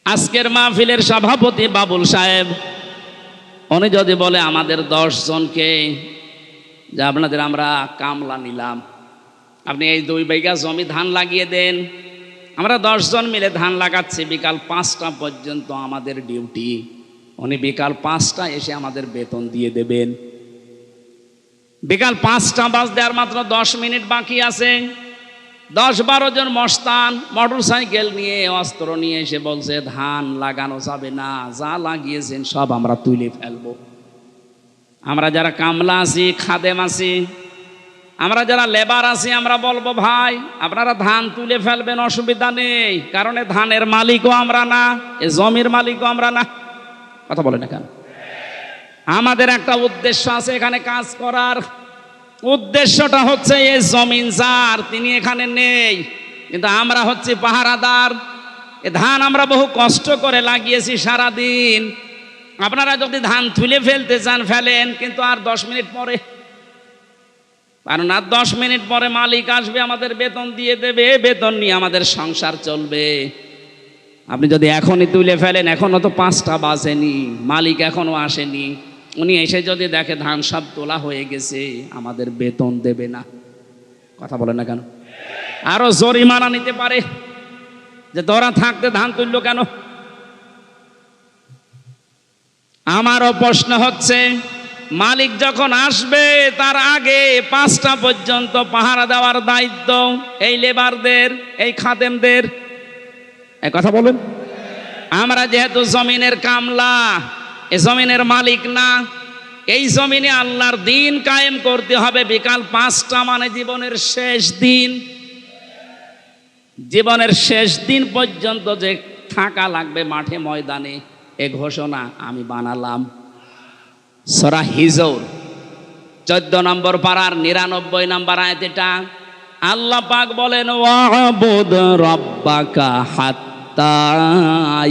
আজকের মাহফিলের সভাপতি বাবুল সাহেব, উনি যদি বলে আমাদের 10 জনকে যে আপনাদের আমরা কামলা নিলাম, আপনি এই 2 বিঘা জমি ধান লাগিয়ে দেন, আমরা 10 জন মিলে ধান লাগাচ্ছি, বিকাল 5টা পর্যন্ত আমাদের ডিউটি, উনি বিকাল 5টা এসে আমাদের বেতন দিয়ে দেবেন। বিকাল 5টা বাজতে আর মাত্র 10 মিনিট বাকি আছে। 10-12 জন মস্তান মোটর সাইকেল নিয়ে, অস্ত্র নিয়ে এসে বলছে ধান লাগানো যাবে না, যা লাগিয়েছেন সব আমরা তুলে ফেলবো। আমরা যারা কামলা আছি, খাদেম আছি, আমরা যারা লেবার আছি, আমরা বলবো ভাই আপনারা ধান তুলে ফেলবেন, অসুবিধা নেই, কারণ এ ধানের মালিকও আমরা না, এ জমির মালিকও আমরা না। কথা বলে না কেন? আমাদের একটা উদ্দেশ্য আছে এখানে কাজ করার। উদ্দেশ্যটা হচ্ছে এই জমিন যার, তিনি এখানে নেই, কিন্তু আমরা হচ্ছে পাহারাদার। এ ধান আমরা বহু কষ্ট করে লাগিয়েছি সারাদিন। আপনারা যদি ধান তুলে ফেলতে চান ফেলেন, কিন্তু আর 10 মিনিট পরে, কারণ আর 10 মিনিট পরে মালিক আসবে, আমাদের বেতন দিয়ে দেবে, বেতন নিয়ে আমাদের সংসার চলবে। আপনি যদি এখনই তুলে ফেলেন, এখনো তো 5টা বাজেনি, মালিক এখনো আসেনি, উনি এসে যদি দেখে ধান সব তোলা হয়ে গেছে, আমাদের বেতন দেবে না। কথা বলেন না কেন? আরো জরিমানা নিতে পারে যে তোরা থাকতে ধান তুললো কেন। আমারও প্রশ্ন হচ্ছে, মালিক যখন আসবে তার আগে 5টা পর্যন্ত পাহারা দেওয়ার দায়িত্ব এই লেবারদের, এই খাদেমদের। এই কথা বলেন। আমরা যেহেতু জমিনের কামলা, এ জমিনের মালিক না, এই জমিনে আল্লাহর দিন কায়েম করতে হবে। বিকাল 5টা মানে জীবনের শেষ দিন, জীবনের শেষ দিন পর্যন্ত যে থাকা লাগবে মাঠে ময়দানে, এ ঘোষণা আমি বানালাম। সূরা হিজর 14 নম্বর পারার 99 নম্বর আয়াত। এটা আল্লাহ পাক বলেন, ওয়াবুদ রাব্বাকা হাত্তা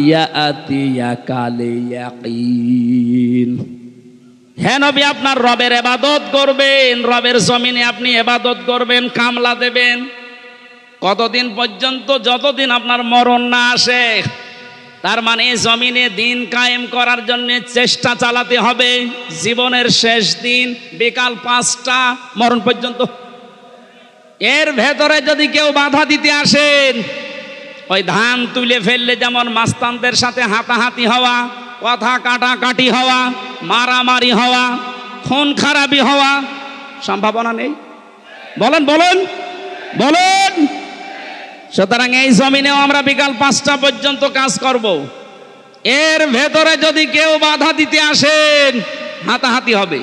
ইয়াতিয়াকাল ইয়াকিন। হে নবী, আপনার রবের ইবাদত করবেন, রবের জমিনে আপনি ইবাদত করবেন, কামলা দেবেন। কতদিন পর্যন্ত? যতদিন আপনার মরণ না আসে। তার মানে জমিনে দিন কায়েম করার জন্য চেষ্টা চালাতে হবে। জীবনের শেষ দিন বিকাল 5টা মরণ পর্যন্ত। এর ভেতরে যদি কেউ বাধা দিতে আসেন, ওই ধান তুলে ফেললে যেমন মাস্তানদের সাথে হাতাহাতি হওয়া, কথা কাটাকাটি হওয়া, মারামারি হওয়া, খুন খারাপি হওয়া সম্ভাবনা নেই? বলেন বলেন। বলেন। সুতরাং এই জমিনেও আমরা বিকাল 5টা পর্যন্ত কাজ করব। এর ভেতরে যদি কেউ বাধা দিতে আসেন, হাতাহাতি হবে,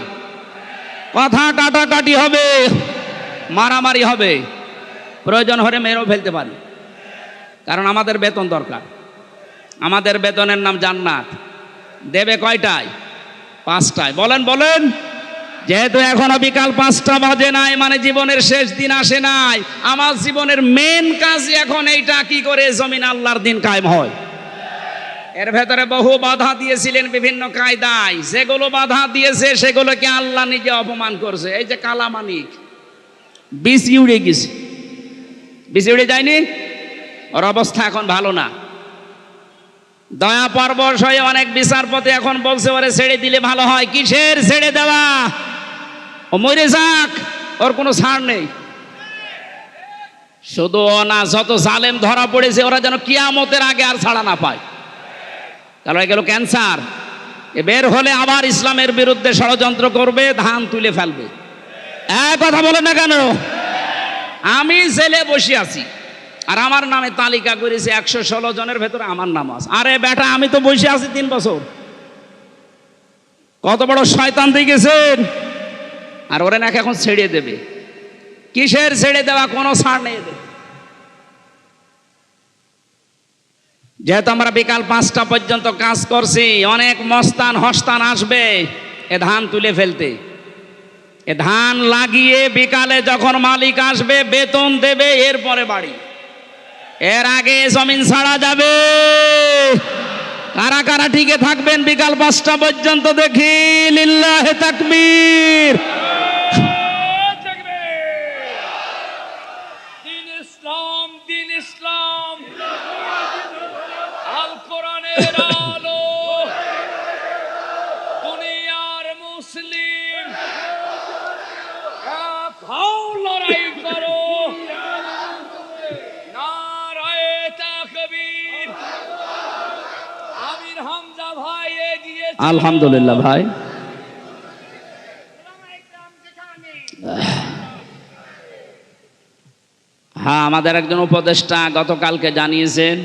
কথা কাটাকাটি হবে, মারামারি হবে, প্রয়োজন হলে মেরেও ফেলতে পারি। কারণ আমাদের বেতন দরকার। আমাদের বেতনের নাম জান্নাত। দেবে কয়টায়? 5টায়। বলেন বলেন। যেহেতু এখনো বিকাল 5টা বাজে নাই, মানে জীবনের শেষ দিন আসে নাই, আমার জীবনের মেন কাজ এখন এইটা, কি করে জমিন আল্লাহর দিন কায়েম হয়। এর ভেতরে বহু বাধা দিয়েছিলেন বিভিন্ন কায়দায়, যেগুলো বাধা দিয়েছে সেগুলোকে আল্লাহ নিজে অপমান করছে। এই যে কালামানিক বিসি উড়ে গেছে, বিসি উড়ে যায়নি, ওর অবস্থা এখন ভালো না। দয়া পরবশ হয়ে অনেক বিচারপতি এখন বলছে ওরে ছেড়ে দিলে ভালো হয়। কিসের ছেড়ে দেওয়া? ও মরে যাক, ওর কোনো ছাড় নেই। শুধু না, যত জালেম ধরা পড়েছে ওরা যেন কিয়ামতের আগে আর ছাড়া না পায়। কারণ এগুলো ক্যান্সার, এ বের হলে আবার ইসলামের বিরুদ্ধে ষড়যন্ত্র করবে, ধান তুলে ফেলবে। এক কথা বলে না কেন? আমি জেলে বসে আছি আর আমার নামে তালিকা করেছে 116 জনের ভেতরে আমার নাম আছে। আরে বেটা, আমি তো বসে আছি 3 বছর। কত বড় শয়তান দেখেছেন। আর ওরা নাকি এখন ছেড়ে দেবে। কিসের ছেড়ে দেওয়া? কোনো ছাড় নেই এদের। যেহেতু আমরা বিকাল 5টা পর্যন্ত কাজ করছি, অনেক মস্তান হস্তান আসবে এ ধান তুলে ফেলতে। এ ধান লাগিয়ে বিকালে যখন মালিক আসবে বেতন দেবে, এরপরে বাড়ি। এর আগে জমিন ছাড়া যাবে। কারা কারা টিকে থাকবেন বিকাল 5টা পর্যন্ত দেখি? লিল্লাহে তাকবীর। দিন ইসলাম, দিন ইসলাম, আল কোরআনের আলো, দুনিয়ার মুসলিম, এক হও, লড়াই করো, নারায়ে তাকবীর। আমির হামজা ভাই এগিয়ে চলো। আলহামদুলিল্লাহ ভাই। হ্যাঁ, আমাদের একজন উপদেষ্টা গতকালকে জানিয়েছেন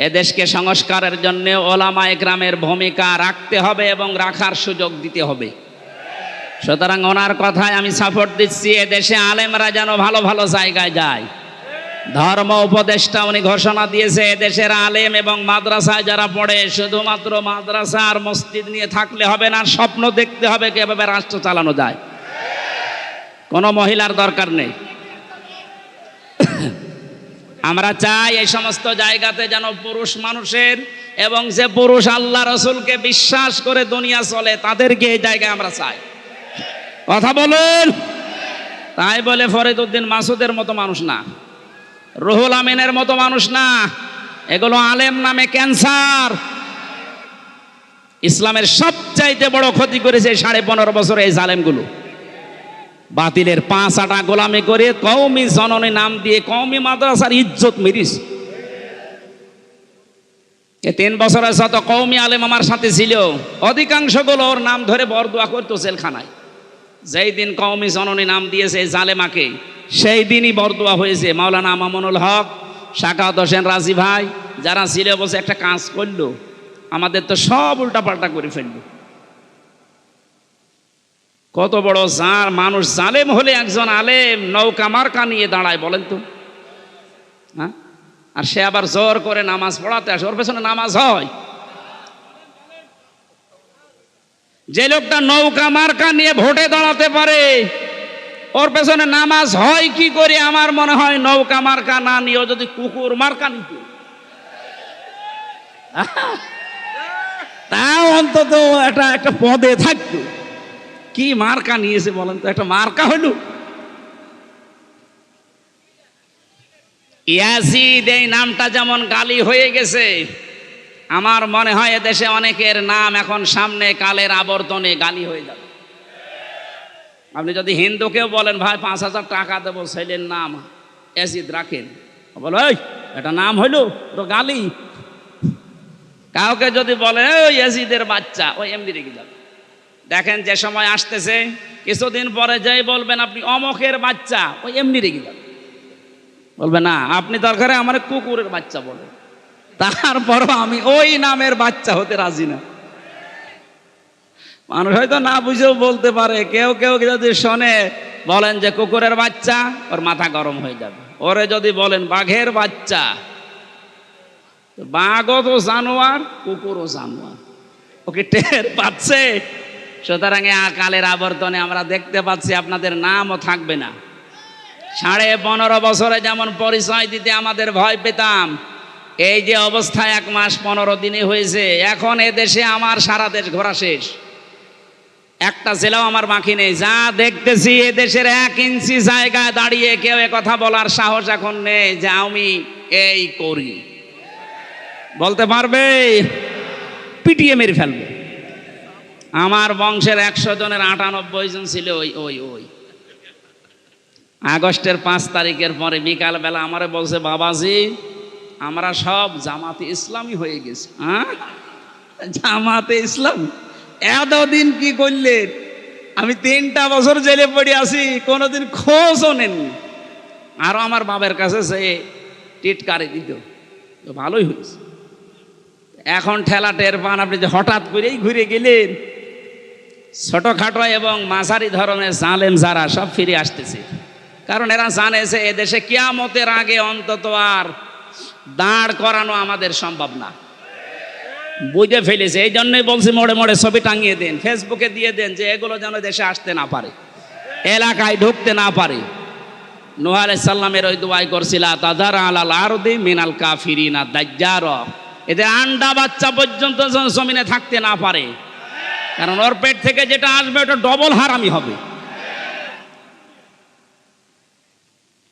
এদেশকে সংস্কারের জন্য ওলামা একরামের ভূমিকা রাখতে হবে এবং রাখার সুযোগ দিতে হবে। সুতরাং ওনার কথায় আমি সাপোর্ট দিচ্ছি। এদেশে আলেমরা যেন ভালো ভালো জায়গায় যায়। ধর্ম উপদেষ্টা উনি ঘোষণা দিয়েছে এদেশের আলেম এবং মাদ্রাসায় যারা পড়ে, শুধুমাত্র মাদ্রাসা আর মসজিদ নিয়ে থাকলে হবে না, স্বপ্ন দেখতে হবে কিভাবে রাষ্ট্র চালানো যায়। কোনো মহিলার দরকার নেই। আমরা চাই এই সমস্ত জায়গাতে যেন পুরুষ মানুষের, এবং যে পুরুষ আল্লাহ রসুলকে বিশ্বাস করে দুনিয়া চলে, তাদেরকে এই জায়গায় আমরা চাই। কথা বলুন। তাই বলে ফরিদউদ্দিন মাসুদের মতো মানুষ না, রুহুল আমিনের মতো মানুষ না। এগুলো আলেম নামে ক্যান্সার। ইসলামের সবচাইতে বড় ক্ষতি করেছে 15.5 বছরে এই জালেমগুলো। বাতিলের 5 আটা গোলামি করে কওমি জননী নাম দিয়ে কওমি মাদ্রাসার ইজ্জত মেরিস। এ 3 বছরে যত কওমি আলেম আমার সাথে ছিল, অধিকাংশগুলো ওর নাম ধরে বরদোয়া করতো জেলখানায়। যেই দিন কওমি জননী নাম দিয়েছে এই জালেমাকে, সেই দিনই বরদোয়া হয়েছে। মাওলানা মামুনুল হক, শাকাওয়াত হোসেন রাজি ভাই যারা ছিল, বলছে একটা কাজ করলো, আমাদের তো সব উল্টাপাল্টা করে ফেললো। কত বড় মানুষ জালেম হলে একজন আলেম নৌকা মার্কা নিয়ে দাঁড়ায়, বলেন তো? হ্যাঁ, আর সে আবার জোর করে নামাজ পড়াতে আসে। ওর পেছনে নামাজ হয়? যে লোকটা নৌকা মার্কা নিয়ে ভোটে দাঁড়াতে পারে, ওর পেছনে নামাজ হয় কি করে? আমার মনে হয় নৌকা মার্কা না নিয়েও যদি কুকুর মার্কা নিত, তাও অন্তত একটা পদে থাকতো। কি মার্কা নিয়েছে বলেন তো? একটা মার্কা হইল। ইয়াজিদ এই নামটা যেমন গালি হয়ে গেছে, আমার মনে হয় এদেশে অনেকের নাম এখন সামনে কালের আবর্তনে গালি হয়ে যাবে। আপনি যদি হিন্দুকেও বলেন ভাই 5,000 টাকা দেবো, ছেলের নাম ইয়াজিদ রাখেন, বলো ওই এটা নাম হইল তো গালি। কাউকে যদি বলে ওই ইয়াজিদের বাচ্চা, ওই এমনি রেখে যাবে। দেখেন যে সময় আসতেছে, কিছুদিন পরে যাই বলবেন আপনি অমকের বাচ্চা, ওই এমনি রেগে যাবে। বলবে না, আপনি দরকারে আমার কুকুরের বাচ্চা বলে, তারপরও আমি ওই নামের বাচ্চা হতে রাজি না। মানুষ হয়তো না বুঝেও বলতে পারে, কেউ কেউ যদি শোনে বলেন যে কুকুরের বাচ্চা, ওর মাথা গরম হয়ে যাবে। ওরে যদি বলেন বাঘের বাচ্চা, বাঘও তো জানোয়ার, কুকুরও জানোয়ার, ওকে টের পাচ্ছে। সুতরাং কালের আবর্তনে আমরা দেখতে পাচ্ছি আপনাদের নামও থাকবে না। 15.5 বছরে যেমন পরিচয় দিতে আমাদের ভয় পেতাম, এই যে অবস্থা 1 মাস 15 দিনে হয়েছে, এখন এদেশে আমার সারা দেশ ঘোরা শেষ, একটা জেলাও আমার বাকি নেই। যা দেখতেছি এদেশের 1 ইঞ্চি জায়গায় দাঁড়িয়ে কেউ কথা বলার সাহস এখন নেই যে আমি এই করি। বলতে পারবে, পিটিয়ে মেরে ফেলবে। আমার বংশের 100 জনের 98 জন ছিল ওই আগস্টের 5 তারিখের পরে বিকালবেলা আমারে বলছে, বাবাজি আমরা সব জামাতে ইসলামী হয়ে গেছি। হ্যাঁ, জামাতে ইসলাম এতদিন কি করলেন? আমি 3টা বছর জেলে পড়ে আছি, কোনোদিন খোঁজও নেননি। আরো আমার বাবার কাছে সে টিটকারি দিত, তো ভালোই হয়েছে। এখন ঠেলা টের পান আপনি যে হঠাৎ করেই ঘুরে গেলেন। ছোটখাটো এবং মাঝারি ধরনের জালেম যারা, সব ফিরে আসতেছে, কারণ এরা জানে যে এদেশে কিয়ামতের আগে অন্তত আর দাঁড় করানো আমাদের সম্ভব না, বুঝে ফেলেছে। এই জন্যই বলছি মোড়ে মোড়ে ছবি টাঙিয়ে দেন, ফেসবুকে দিয়ে দেন, যে এগুলো যেন দেশে আসতে না পারে, এলাকায় ঢুকতে না পারে। নূহ আলাইহিস সালামের ওই দোয়াই করছিল, তাদার আলাল আরদি মিনাল কাফিরিনা দাজ্জার, এদের আন্ডা বাচ্চা পর্যন্ত যেন জমিনে থাকতে না পারে, কারণ ওর পেট থেকে যেটা আসবে ওটা ডবল হারামি হবে।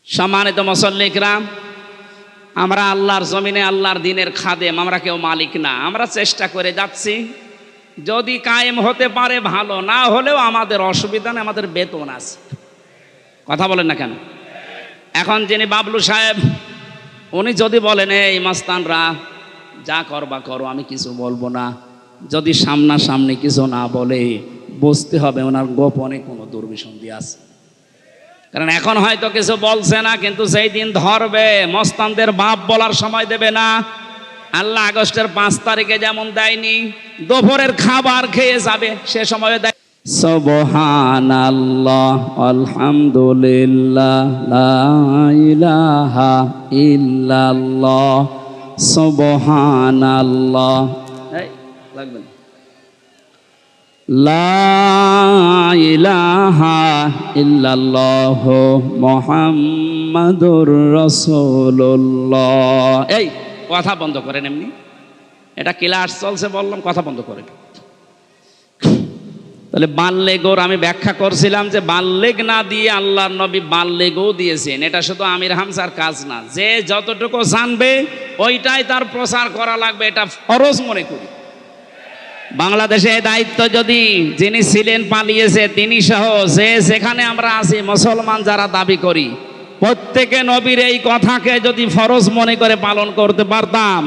সম্মানিত মুসল্লিকরাম, আমরা আল্লাহর জমিনে আল্লাহর দ্বীনের খাদেম, আমরা কেউ মালিক না। আমরা চেষ্টা করে যাচ্ছি, যদি কায়েম হতে পারে ভালো, না হলেও আমাদের অসুবিধা নেই, আমাদের বেতন আছে। কথা বলেন না কেন? এখন যিনি বাবলু সাহেব, উনি যদি বলেন এই মাস্তানরা যা করবা করো, আমি কিছু বলবো না, যদি সামনাসামনি কিছু না বলে বুঝতে হবে ওনার গোপনে কোনো দুর্বিসন্ধি আছে। কারণ এখন হয়তো কিছু বলছে না, কিন্তু যেই দিন ধরবে মস্তানদের বাপ বলার সময় দেবে না। আল্লাহ আগস্টের 5 তারিখে যেমন দেয়নি, দুপুরের খাবার খেয়ে যাবে সে সময় দেয়। সুবহানাল্লাহ আলহামদুলিল্লাহ লা ইলাহা ইল্লাল্লাহ সুবহানাল্লাহ, এই লাগবে না, লা ইলাহা ইল্লাল্লাহ মুহাম্মাদুর রাসূলুল্লাহ। এই কথা বন্ধ করেন, এমনি এটা ক্লাস চলছে বললাম, কথা বন্ধ করেন। তাহলে বাল্যেগোর আমি ব্যাখ্যা করছিলাম যে বাল্যেগ না দিয়ে আল্লাহর নবী বাল্যেগও দিয়েছেন। এটা শুধু আমির হামজার কাজ না, যে যতটুকু জানবে ওইটাই তার প্রচার করা লাগবে, এটা ফরজ মনে করি। বাংলাদেশে দায়িত্ব যদি যিনি ছিলেন পালিয়েছে তিনি সহ যে যেখানে আমরা আছি মুসলমান যারা দাবি করি, প্রত্যেকে নবীর এই কথাকে যদি ফরজ মনে করে পালন করতে পারতাম,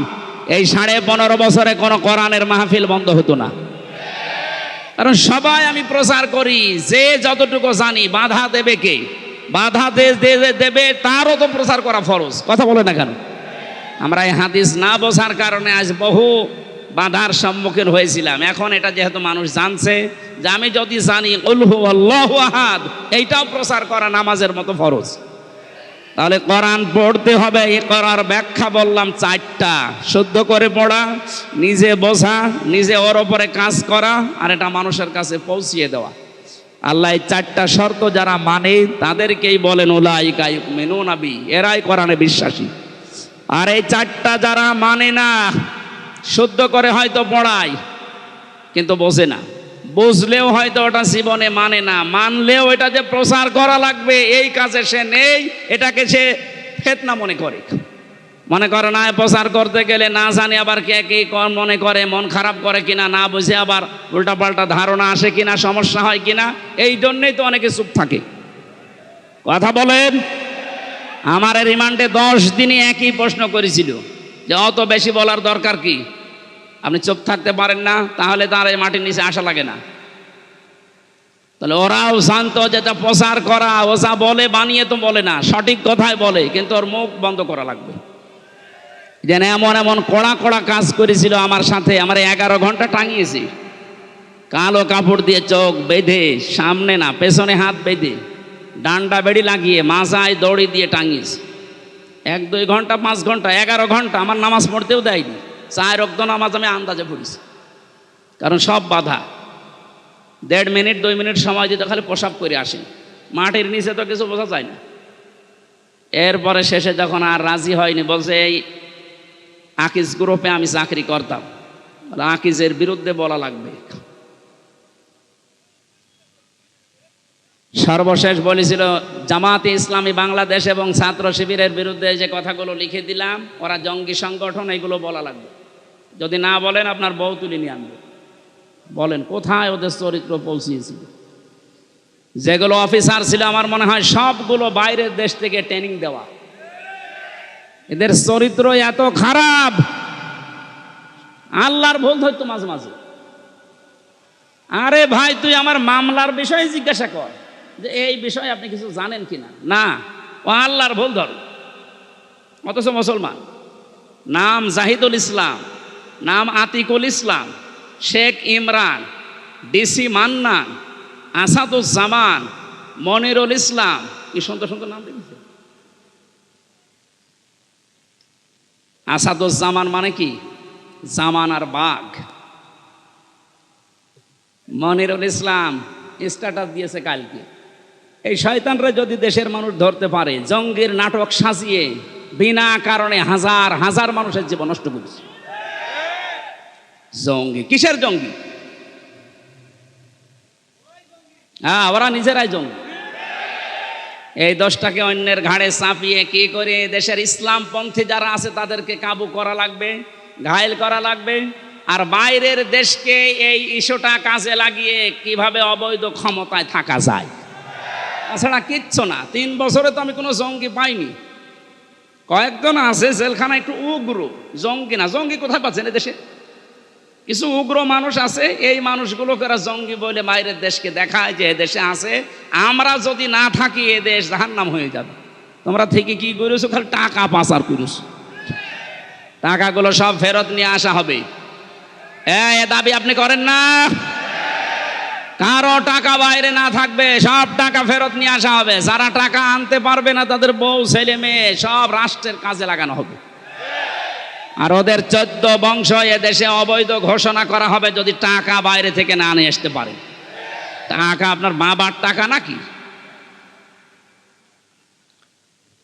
এই 15.5 বছরে কোনো কোরআনের মাহফিল বন্ধ হতো না। কারণ সবাই আমি প্রচার করি, যে যতটুকু জানি, বাধা দেবে কে? বাধা দেবে তারও তো প্রচার করা ফরজ। কথা বলে না কেন? আমরা এই হাদিস না বোঝার কারণে আজ বহু বাধার সম্মুখীন হয়েছিলাম। এখন এটা যেহেতু মানুষ জানছে যে আমি যদি জানি কুল হুয়াল্লাহু আহাদ, এইটাও প্রচার করা নামাজের মতো ফরজ। তাহলে কোরআন পড়তে হবে। এই করার ব্যাখ্যা বললাম 4টা: শুদ্ধ করে পড়া, নিজে বোঝা, নিজে ওর ওপরে কাজ করা, আর এটা মানুষের কাছে পৌঁছিয়ে দেওয়া। আল্লাহ এই 4টা শর্ত যারা মানে তাদেরকেই বলেন উলাইকা ইউমিনুনা বি, এরাই কোরআনে বিশ্বাসী। আর এই 4টা যারা মানে না, শুদ্ধ করে হয়তো পড়ায় কিন্তু বোঝে না, বুঝলেও হয়তো ওটা জীবনে মানে না, মানলেও এটা যে প্রচার করা লাগবে এই কাজে সে নেই, এটাকে সে ফিতনা মনে করে না। প্রচার করতে গেলে না জানি আবার কে কি মনে করে, মন খারাপ করে কিনা, না বুঝে আবার উল্টাপাল্টা ধারণা আসে কিনা, সমস্যা হয় কিনা, এই জন্যই তো অনেকে চুপ থাকে। কথা বলেন। আমার রিমান্ডে 10 দিনই একই প্রশ্ন করেছিল যে অত বেশি বলার দরকার কি, আপনি চুপ থাকতে পারেন না, তাহলে তার এই মাটির নিচে আসা লাগে না। তাহলে ওরাও জানতো যেটা প্রচার করা, ও যা বলে বানিয়ে তো বলে না, সঠিক কথাই বলে, কিন্তু ওর মুখ বন্ধ করা লাগবে। যেন এমন এমন কড়া কড়া কাজ করেছিল আমার সাথে, আমার 11 ঘন্টা টাঙিয়েছি, কালো কাপড় দিয়ে চোখ বেঁধে, সামনে না পেছনে হাত বেঁধে, ডান্ডা বেড়ি লাগিয়ে মাজায় দড়ি দিয়ে টাঙিয়েছি। 1-2 ঘন্টা 5 ঘন্টা 11 ঘন্টা আমার নামাজ পড়তেও দেয়নি। 4 ওয়াক্ত নামাজ আমি আন্দাজে পড়েছি, কারণ সব বাধা। 1.5 মিনিট 2 মিনিট সময় দিতে খালি প্রসাব করে আসি, মাটির নিচে তো কিছু বোঝা যায় না। এরপরে শেষে যখন আর রাজি হয়নি, বলছে এই আকিজ গ্রুপে আমি চাকরি করতাম, আকিজের বিরুদ্ধে বলা লাগবে। সর্বশেষ বলেছিল জামাতে ইসলামী বাংলাদেশ এবং ছাত্র শিবিরের বিরুদ্ধে যে কথাগুলো লিখে দিলাম, ওরা জঙ্গি সংগঠন, এগুলো বলা লাগবে। যদি না বলেন আপনার বউ তুলে নিয়ে আনবে। বলেন কোথায় ওদের চরিত্র পৌঁছিয়েছিল। যেগুলো অফিসার ছিল আমার মনে হয় সবগুলো বাইরের দেশ থেকে ট্রেনিং দেওয়া। এদের চরিত্র এত খারাপ, আল্লাহর ভুল ধরতো মাঝে মাঝে। আরে ভাই, তুই আমার মামলার বিষয়ে জিজ্ঞাসা কর যে এই বিষয়ে আপনি কিছু জানেন কিনা। না, ও আল্লাহর ভুল ধর। অথচ মুসলমান, নাম জাহিদুল ইসলাম, নাম আতিকুল ইসলাম, শেখ ইমরান, ডিসি মান্নান, আসাদুজ্জামান, মনিরুল ইসলাম, কি সুন্দর সুন্দর নাম দিয়েছে। আসাদুজ্জামান মানে কি? জামানার বাঘ। মনিরুল ইসলাম স্ট্যাটাস দিয়েছে কালকে, এই শয়তানরা যদি দেশের মানুষ ধরতে পারে, জঙ্গির নাটক সাজিয়ে বিনা কারণে হাজার হাজার মানুষের জীবন নষ্ট করেছে। জঙ্গি কিসের জঙ্গি? হ্যাঁ, ওরা নিজেরাই জঙ্গি। এই দোষটাকে অন্যের ঘাড়ে চাপিয়ে কি করে দেশের ইসলামপন্থী যারা আছে তাদেরকে কাবু করা লাগবে, ঘায়েল করা লাগবে। আর বাইরের দেশকে এই ইস্যুটা কাজে লাগিয়ে কিভাবে অবৈধ ক্ষমতায় থাকা যায়, তাছাড়া কিচ্ছু না। 3 বছরে তো আমি কোনো জঙ্গি পাইনি। কয়েকজন আছে জেলখানা একটু উগ্র, জঙ্গি না। জঙ্গি কোথায় পাচ্ছেন? এদেশে কিছু উগ্র মানুষ আছে, এই মানুষগুলোকে এরা জঙ্গি বলে বাইরের দেশকে দেখায় যে এদেশে আছে। আমরা যদি না থাকি এ দেশ জাহান্নাম হয়ে যাবে। তোমরা থেকে কি করেছো? খালি টাকা পাচার করেছো। টাকাগুলো সব ফেরত নিয়ে আসা হবে। এ দাবি আপনি করেন না? কারো টাকা বাইরে না থাকবে, সব টাকা ফেরত নিয়ে আসা হবে। যারা টাকা আনতে পারবে না তাদের বউ ছেলে মেয়ে সব রাষ্ট্রের কাজে লাগানো হবে। আর ওদের 14 বংশ এদেশে অবৈধ ঘোষণা করা হবে যদি টাকা বাইরে থেকে না নিয়ে আসতে পারে। টাকা আপনার বাবার টাকা নাকি?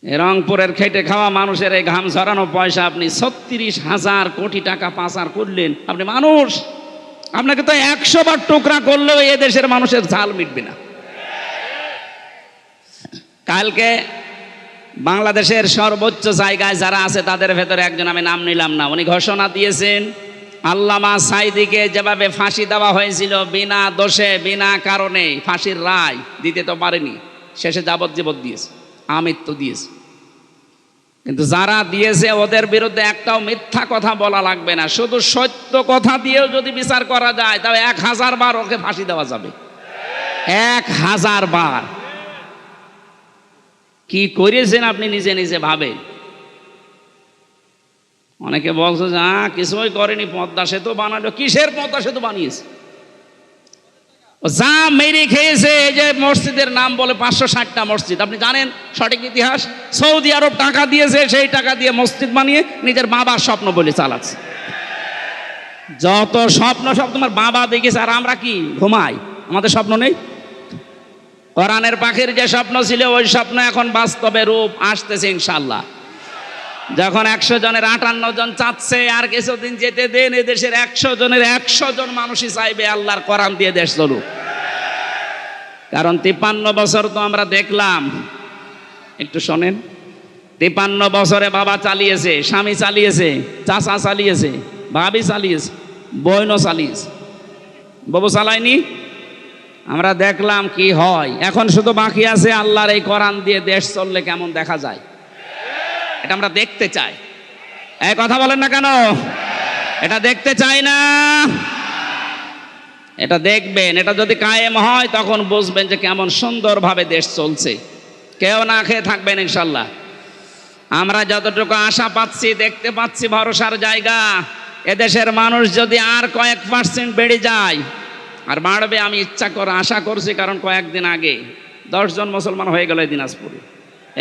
রংপুরের খেটে খাওয়া মানুষের এই ঘাম ঝরানো পয়সা আপনি 36,000 কোটি টাকা পাচার করলেন। আপনি মানুষ, আপনাকে তো 100 বার টুকরা করলেও এ দেশের মানুষের ঝাল মিটবে না। কালকে বাংলাদেশের সর্বোচ্চ জায়গায় যারা আছে তাদের ভেতরে একজন, আমি নাম নিলাম না, উনি ঘোষণা দিয়েছেন আল্লামা সাঈদীকে যেভাবে ফাঁসি দেওয়া হয়েছিল বিনা দোষে বিনা কারণে, ফাঁসির রায় দিতে তো পারেনি, শেষে যাবজ্জীবন দিয়েছে, আমৃত্যু দিয়েছে। কিন্তু যারা দিয়েছে ওদের বিরুদ্ধে একটাও মিথ্যা কথা বলা লাগবে না, শুধু সত্য কথা দিয়েও যদি বিচার করা যায় তবে 1000 বার ওকে ফাঁসি দেওয়া যাবে। 1000 বার। কি করেছেন আপনি নিজে নিজে ভাবেন। অনেকে বলছে যে কিছুই করেনি, পদ্মা সেতু বানালো। কিসের পদ্মা সেতু বানিয়েছে? যা মেরে খেয়েছে। এই যে মসজিদের নাম বলে 560টা মসজিদ, আপনি জানেন সঠিক ইতিহাস? সৌদি আরব টাকা দিয়েছে, সেই টাকা দিয়ে মসজিদ বানিয়ে নিজের বাবার স্বপ্ন বলে চালাচ্ছে। যত স্বপ্ন সব তোমার বাবা দেখেছে, আর আমরা কি ঘুমাই? আমাদের স্বপ্ন নেই? কোরআনের পাখির যে স্বপ্ন ছিল ওই স্বপ্ন এখন বাস্তবে রূপ আসতেছে ইনশাআল্লাহ। যখন 100 জনের 58 জন চাচ্ছে, আর কিছুদিন যেতে দেন, এদেশের 100 জনের 100 জন মানুষই চাইবে আল্লাহর কোরআন দিয়ে দেশ চলুক। কারণ 53 বছর তো আমরা দেখলাম, একটু শোনেন, 53 বছরে বাবা চালিয়েছে, স্বামী চালিয়েছে, চাচা চালিয়েছে, ভাবি চালিয়েছে, বোনও চালিয়েছে, বাবু চালায়নি। আমরা দেখলাম কি হয়। এখন শুধু বাকি আছে আল্লাহর এই কোরআন দিয়ে দেশ চললে কেমন দেখা যায়, এটা আমরা দেখতে চাই। এই কথা বলেন না কেন? এটা দেখতে চাই না। এটা দেখবেন, এটা যদি কায়েম হয় তখন বুঝবেন যে কেমন সুন্দরভাবে দেশ চলছে। কেউ না খেয়ে থাকবেন ইনশাল্লাহ। আমরা যতটুকু আশা পাচ্ছি, দেখতে পাচ্ছি ভরসার জায়গা, এদেশের মানুষ যদি আর কয়েক % বেড়ে যায়, আর বাড়বে আমি ইচ্ছা করে আশা করছি, কারণ কয়েকদিন আগে 10 জন মুসলমান হয়ে গেল এই দিনাজপুরে,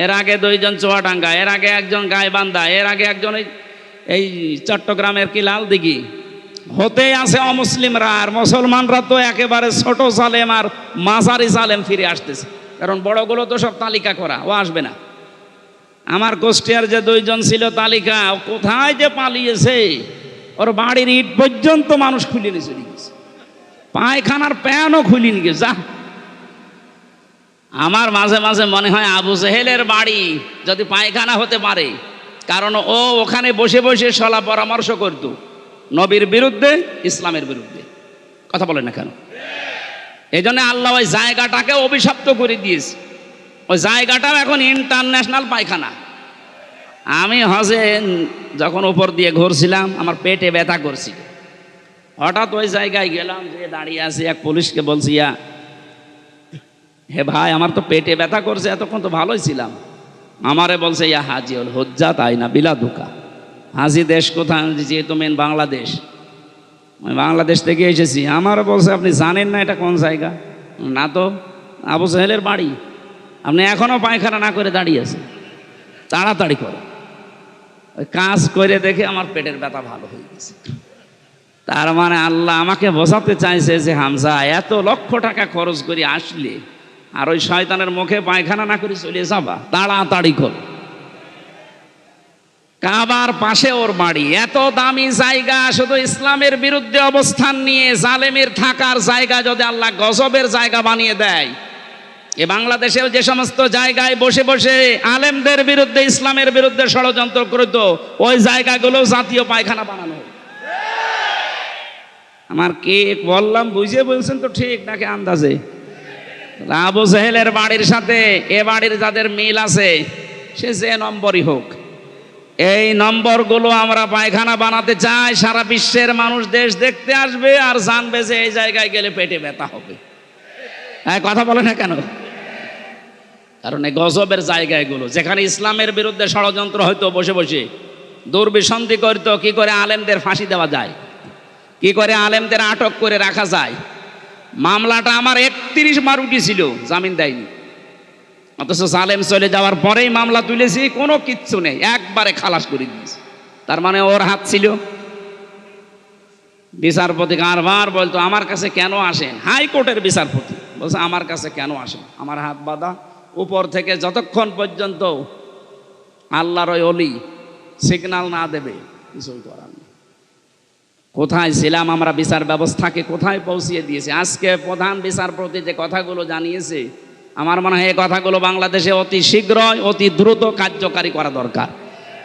এর আগে 2 জন চুয়াডাঙ্গা, এর আগে 1 জন গাইবান্ধা, এর আগে 1 জন এই চট্টগ্রামের কি লালদিঘি, হতেই আছে অমুসলিমরা। আর মুসলমানরা তো একেবারে ছোট সালেম আর মাঝারি সালেম ফিরে আসতেছে, কারণ বড়গুলো তো সব তালিকা করা, ও আসবে না। আমার কুষ্টিয়ার যে 2 জন ছিল তালিকা, ও কোথায় যে পালিয়েছে, ওর বাড়ির ইট পর্যন্ত মানুষ খুলে নিয়ে চলে গেছে, পায়খানার প্যানও খুলে নিয়ে গেছে। যা, আমার মাঝে মাঝে মনে হয় আবু জেহেলের বাড়ি যদি পায়খানা হতে পারে, কারণ ও ওখানে বসে বসে সলা পরামর্শ করত নবীর বিরুদ্ধে, ইসলামের বিরুদ্ধে। কথা বলেন না কেন? এই জন্য আল্লাহ ওই জায়গাটাকে অভিশপ্ত করে দিয়েছে। ওই জায়গাটাও এখন ইন্টারন্যাশনাল পায়খানা। আমি হজে যখন উপর দিয়ে ঘুরছিলাম, আমার পেটে ব্যথা করছিল, হঠাৎ ওই জায়গায় গেলাম, যে দাঁড়িয়ে আছি, এক পুলিশকে বলছি, হে ভাই, আমার তো পেটে ব্যথা করছে, এতক্ষণ তো ভালোই ছিলাম। আমারে বলছে, ইয়া হাজি হল হজ্জা তাই না বিলা দুকা। হাজি দেশ কোথায়? যেহেতু মেন বাংলাদেশ, আমি বাংলাদেশ থেকে এসেছি। আমারও বলছে, আপনি জানেন না এটা কোন জায়গা? না তো। আবু সাহেলের বাড়ি, আপনি এখনো পায়খানা না করে দাঁড়িয়ে আছেন, তাড়াতাড়ি করো। ওই কাজ করে দেখে আমার পেটের ব্যথা ভালো হয়ে গেছে। তার মানে আল্লাহ আমাকে বোঝাতে চাইছে যে হামজা, এত লক্ষ টাকা খরচ করে আসলে আর ওই শয়তানের মুখে পায়খানা না করে চলে যাবা, তাড়াতাড়ি করো। কাবার পাশে ওর বাড়ি, এত দামি জায়গা, শুধু ইসলামের বিরুদ্ধে অবস্থান নিয়ে জালেমের থাকার জায়গা যদি আল্লাহ গজবের জায়গা বানিয়ে দেয়, এ বাংলাদেশেও যে সমস্ত জায়গায় বসে বসে আলেমদের বিরুদ্ধে, ইসলামের বিরুদ্ধে ষড়যন্ত্র করত, ওই জায়গাগুলো জাতীয় পায়খানা বানানো। আমার কে বললাম বুঝে বলছেন তো ঠিক নাকি আন্দাজে? আবু জেহেলের বাড়ির সাথে এ বাড়ির যাদের মিল আছে, সে যে নম্বরই হোক, এই নম্বরগুলো আমরা পায়খানা বানাতে চাই। সারা বিশ্বের মানুষ দেশ দেখতে আসবে আর জানবে যে এই জায়গায় গেলে পেটে ব্যথা হবে। হ্যাঁ, কথা বলে না কেন? কারণ এই গজবের জায়গাগুলো, যেখানে ইসলামের বিরুদ্ধে ষড়যন্ত্র হয়তো বসে বসে দুর্বিসন্ধি করতো, কি করে আলেমদের ফাঁসি দেওয়া যায়, কি করে আলেমদের আটক করে রাখা যায়। মামলাটা আমার 31 বার উঠেছিল, জামিন দেয়নি, অথচ জালেম চলে যাওয়ার পরেই মামলা তুলেছি, কোনো কিচ্ছু নেই, একবারে খালাস করে দিয়েছি। তার মানে ওর হাত ছিল। বিচারপতি কারবার বলতো, আমার কাছে কেন আসেন? হাইকোর্টের বিচারপতি বলছে, আমার কাছে কেন আসেন? আমার হাত বাঁধা, উপর থেকে যতক্ষণ পর্যন্ত আল্লাহর ওই অলি সিগন্যাল না দেবে কিছুই করার নেই। কোথায় ছিলাম আমরা? বিচার ব্যবস্থাকে কোথায় পৌঁছিয়ে দিয়েছে। আজকে প্রধান বিচারপতি যে কথাগুলো জানিয়েছে, আমার মনে হয় এই কথাগুলো বাংলাদেশে অতি শীঘ্রই, অতি দ্রুত কার্যকারী করা দরকার।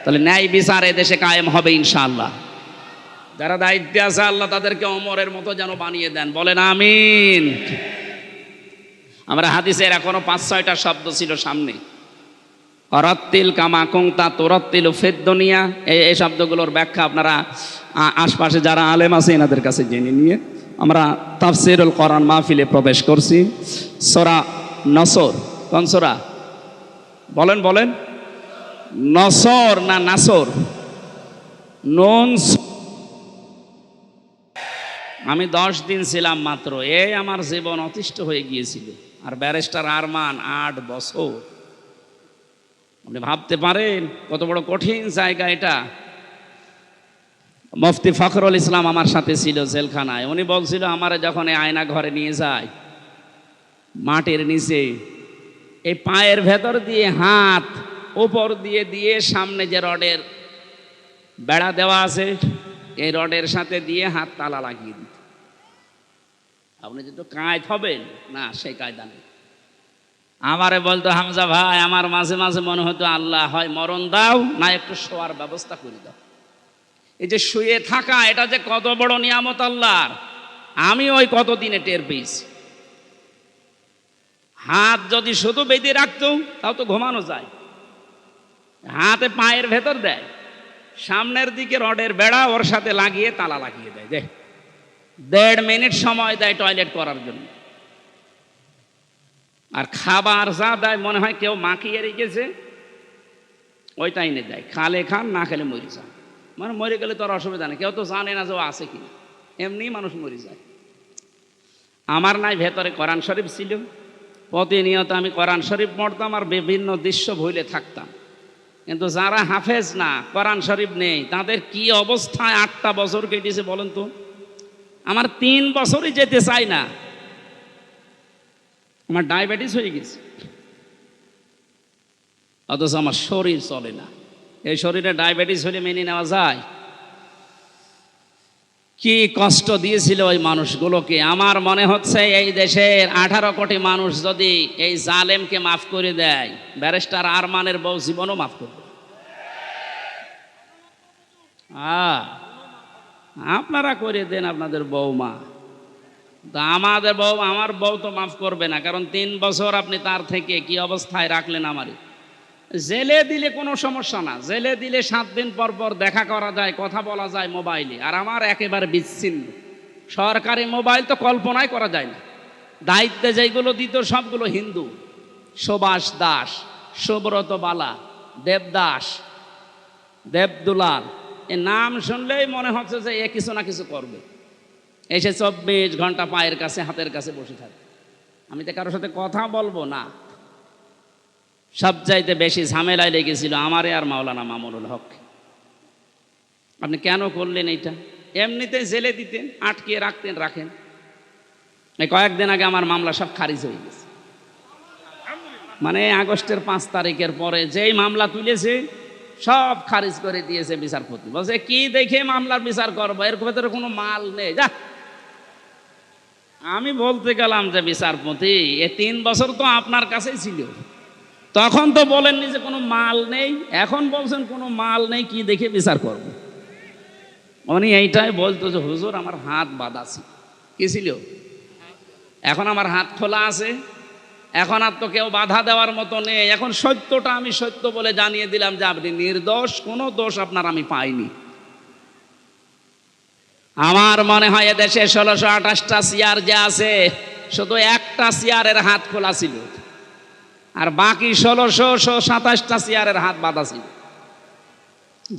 তাহলে ন্যায় বিচার এদেশে কায়েম হবে ইনশাআল্লাহ। যারা দায়িত্বে আছে, আল্লাহ তাদেরকে ওমরের মতো যেন বানিয়ে দেন, বলেন আমিন। আমরা হাদিসের এখনো 5-6টা শব্দ ছিল সামনে, অরাত্তিল কামা কুংতা তোরাত্তিল ফিদ দুনিয়া, এই শব্দগুলোর ব্যাখ্যা আপনারা আশপাশে যারা আলেম আছে এনাদের কাছে জেনে নিয়ে আমরা তাফসীরুল কোরআন মাহফিলে প্রবেশ করছি। সূরা নসর, কোন সূরা? বলেন বলেন, নসর না নাসর? নুন। আমি 10 দিন ছিলাম মাত্র, এই আমার জীবন অতিষ্ঠ হয়ে গিয়েছিল। আর ব্যারিস্টার আরমান 8 বছর। আপনি ভাবতে পারেন কত বড় কঠিন জায়গা এটা। মুফতি ফখরুল ইসলাম আমার সাথে ছিল জেলখানায়। উনি বলছিল, আমারে যখন এই আয়না ঘরে নিয়ে যায়, মাটির নিচে এই পায়ের ভেতর দিয়ে হাত উপর দিয়ে দিয়ে সামনে যে রডের বেড়া দেওয়া আছে, এই রডের সাথে দিয়ে হাত তালা লাগিয়ে দিত। আপনি যেহেতু কায়দ হবেন না, সেই কায়দা নেই। আমারে বলতো, হামজা ভাই, আমার মাঝে মাঝে মনে হতো, আল্লাহ হয় মরণ দাও, না একটু শোয়ার ব্যবস্থা করে দাও। এই যে শুয়ে থাকা, এটা যে কত বড় নিয়ামত আল্লাহর, আমি ওই কতদিনে টের পেয়েছি। হাত যদি শুধু বেঁধে রাখতো তাও তো ঘুমানো যায়, হাতে পায়ের ভেতর দেয়, সামনের দিকে রডের বেড়া ওর সাথে লাগিয়ে তালা লাগিয়ে দেয়। দেখ 1.5 মিনিট সময় দেয় টয়লেট করার জন্য। আর খাবার যা দেয় মনে হয় কেউ মাখিয়ে রেখেছে, ওইটাই এনে দেয়। খালে খান, না খেলে মরে যান। মানে মরে গেলে তো আর অসুবিধা নেই, কেউ তো জানে না যে ও আছে কিনা, এমনি মানুষ মরে যায়। আমার নাই ভেতরে কোরআন শরীফ ছিল, প্রতিনিয়ত আমি কোরআন শরীফ পড়তাম আর বিভিন্ন দৃশ্য ভুলে থাকতাম। কিন্তু যারা হাফেজ না, কোরআন শরীফ নেই, তাদের কি অবস্থায় 8টা বছর কেটেছে বলেন তো। আমার 3 বছরই যেতে চাই না, আমার ডায়াবেটিস হয়ে গেছে, অথচ আমার শরীর চলে না। এই শরীরে ডায়াবেটিস হলে মেনে নেওয়া যায়? কি কষ্ট দিয়েছিল ওই মানুষগুলোকে। আমার মনে হচ্ছে এই দেশের 18 কোটি মানুষ যদি এই জালেমকে মাফ করে দেয়, ব্যারিস্টার আরমানের বউ জীবনও মাফ করবে। আপনারা করে দেন আপনাদের বউমা, আমাদের বউ, আমার বউ তো মাফ করবে না, কারণ 3 বছর আপনি তার থেকে কি অবস্থায় রাখলেন। আমারই জেলে দিলে কোনো সমস্যা না, জেলে দিলে 7 দিন পর পর দেখা করা যায়, কথা বলা যায় মোবাইলে। আর আমার একেবারে বিচ্ছিন্ন, সরকারি মোবাইল তো কল্পনাই করা যায় না। দায়িত্বে যেগুলো দিত সবগুলো হিন্দু, সুভাষ দাস, সুব্রত বালা, দেবদাস, দেবদুলাল, এ নাম শুনলেই মনে হচ্ছে যে এ কিছু না কিছু করবে। এসে 24 ঘন্টা পায়ের কাছে হাতের কাছে বসে থাকে। আমি তো কারোর সাথে কথা বলবো না। সবচাইতে বেশি ঝামেলায় লেগেছিল আমারে আর মাওলানা মামুনুল হক। আপনি কেন করলেন এইটা? এমনিতে জেলে দিতেন, আটকে রাখতেন, রাখেন। এই কয়েকদিন আগে আমার মামলা সব খারিজ হয়ে গেছে। মানে আগস্টের 5 তারিখের পরে যেই মামলা তুলেছে সব খারিজ করে দিয়েছে বিচারপতি। বলছে কি দেখে মামলার বিচার করবো, এর ভেতরে কোনো মাল নেই, যা। আমি বলতে গেলাম যে বিচারপতি, এ 3 বছর তো আপনার কাছেই ছিল, তখন তো বলেননি যে কোনো মাল নেই, এখন বলছেন কোনো মাল নেই, কি দেখে বিচার করব। উনি এইটাই বলতো যে হুজুর আমার হাত বাঁধা ছিল। কি ছিল? এখন আমার হাত খোলা আছে, এখন আর তো কেউ বাধা দেওয়ার মতো নেই। এখন সত্যটা আমি সত্য বলে জানিয়ে দিলাম যে আপনি নির্দোষ, কোনো দোষ আপনার আমি পাইনি। আমার মনে হয় এদেশে 1628টা চেয়ার যে আছে, শুধু একটা চেয়ারের হাত খোলা ছিল, আর বাকি 1627টা চেয়ারের হাত বাঁধা ছিল।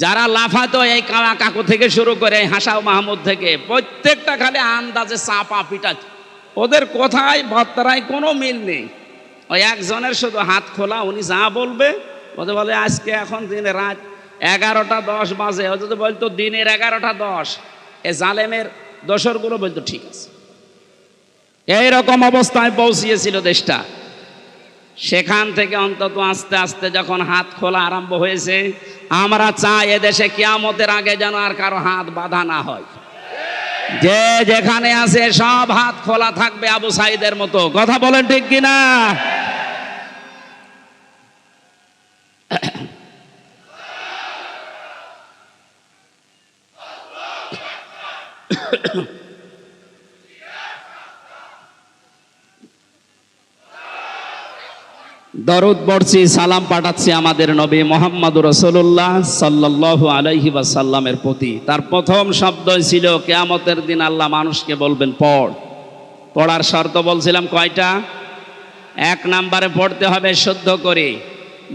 যারা লাফাতো এই কাকু থেকে শুরু করে হাসাও মাহমুদ থেকে, প্রত্যেকটা খালি আন্দাজে চাপা পিটা, ওদের কথায় বার্তায় কোনো মিল নেই। ওই একজনের শুধু হাত খোলা, উনি যা বলবে ওদের বলে আজকে এখন দিনে রাত 11টা 10 বাজে, ও যদি বলতো দিনের 11টা 10, এ জালেমের দোসরগুলো বলতো ঠিক আছে। এইরকম অবস্থায় পৌঁছিয়েছিল দেশটা। সেখান থেকে অন্তত আস্তে আস্তে যখন হাত খোলা আরম্ভ হয়েছে, আমরা চাই এদেশে কিয়ামতের আগে যেন আর কারো হাত বাঁধা না হয়। যে যেখানে আছে সব হাত খোলা থাকবে আবু সাইদের মতো। কথা বলেন ঠিক কিনা? দরুদ পড়ছি, সালাম পাঠাচ্ছি আমাদের নবী মুহাম্মদুর রাসূলুল্লাহ সাল্লাল্লাহু আলাইহি ওয়াসাল্লামের প্রতি। তার প্রথম শব্দই ছিল কিয়ামতের দিন আল্লাহ মানুষকে বলবেন পড়। পড়ার শর্ত বলছিলাম কয়টা? 1 নম্বরে পড়তে হবে শুদ্ধ করে,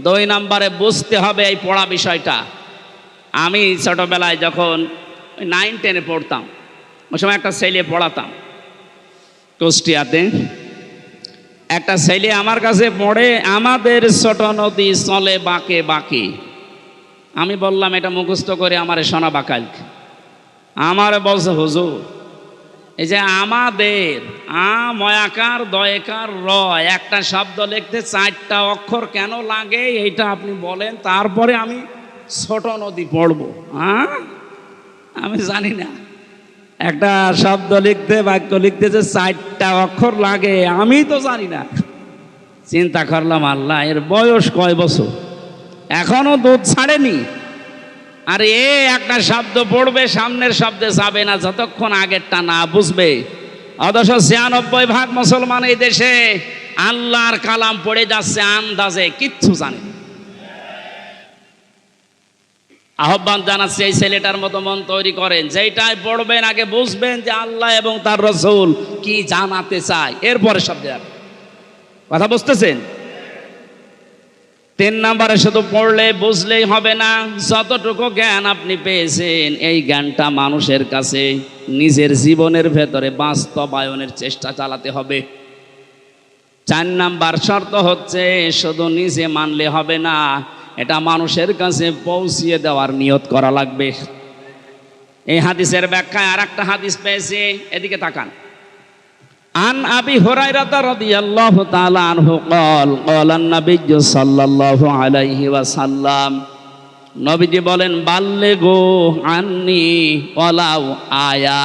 2 নম্বরে বুঝতে হবে এই পড়া বিষয়টা। আমি ছোটবেলায় যখন 9-10-এ পড়তাম, ওই সময় একটা ছেলে পড়াতাম কুষ্টিয়াতে। একটা ছেলে আমার কাছে পড়ে, আমাদের ছোট নদী চলে বাঁকে বাঁকে। আমি বললাম এটা মুখস্থ করে আমারে শোনাবা কালকে। আমার বলছে হুজুর এই যে আমাদের ময়াকার দয়কার র একটা শব্দ লিখতে 4টা অক্ষর কেন লাগে এইটা আপনি বলেন, তারপরে আমি ছোট নদী পড়বো। আমি জানি না একটা শব্দ লিখতে, বাক্য লিখতে যে 4টা অক্ষর লাগে, আমি তো জানি না। চিন্তা করলাম আল্লাহ, এর বয়স কয় বছর, এখনো দুধ ছাড়েনি, আর এ একটা শব্দ পড়বে, সামনের শব্দে যাবে না যতক্ষণ আগেরটা না বুঝবে। অথচ 96% মুসলমান এই দেশে আল্লাহর কালাম পড়ে যাচ্ছে আন্দাজে, কিচ্ছু জানে না। আহ্বান জানাচ্ছি এই ছেলেটার মতো মন তৈরি করেন, যেইটাই পড়বেন আগে বুঝবেন যে আল্লাহ এবং তার রাসূল কি জানাতে চায়, এরপরে সব দেওয়ার কথা বুঝতেছেন। 3 নম্বরে শুধু পড়লে বুঝলেই হবে না, যতটুকু জ্ঞান আপনি পেয়েছেন এই জ্ঞানটা মানুষের কাছে নিজের জীবনের ভেতরে বাস্তবায়নের চেষ্টা চালাতে হবে। 4 নাম্বার শর্ত হচ্ছে শুধু নিজে মানলে হবে না, এটা মানুষের কাছে পৌঁছিয়ে দেওয়ার নিয়ত করা লাগবে। এই হাদিসের ব্যাখ্যায় আর একটা হাদিস পেয়েছি, এদিকে তাকান। আন আবি হুরায়রা রাদিয়াল্লাহু তাআলা আনহু قال قال النبي صلى الله عليه وسلم, নবীজি বলেন বাল্লিগু আন্নি ওয়ালাউ আয়া,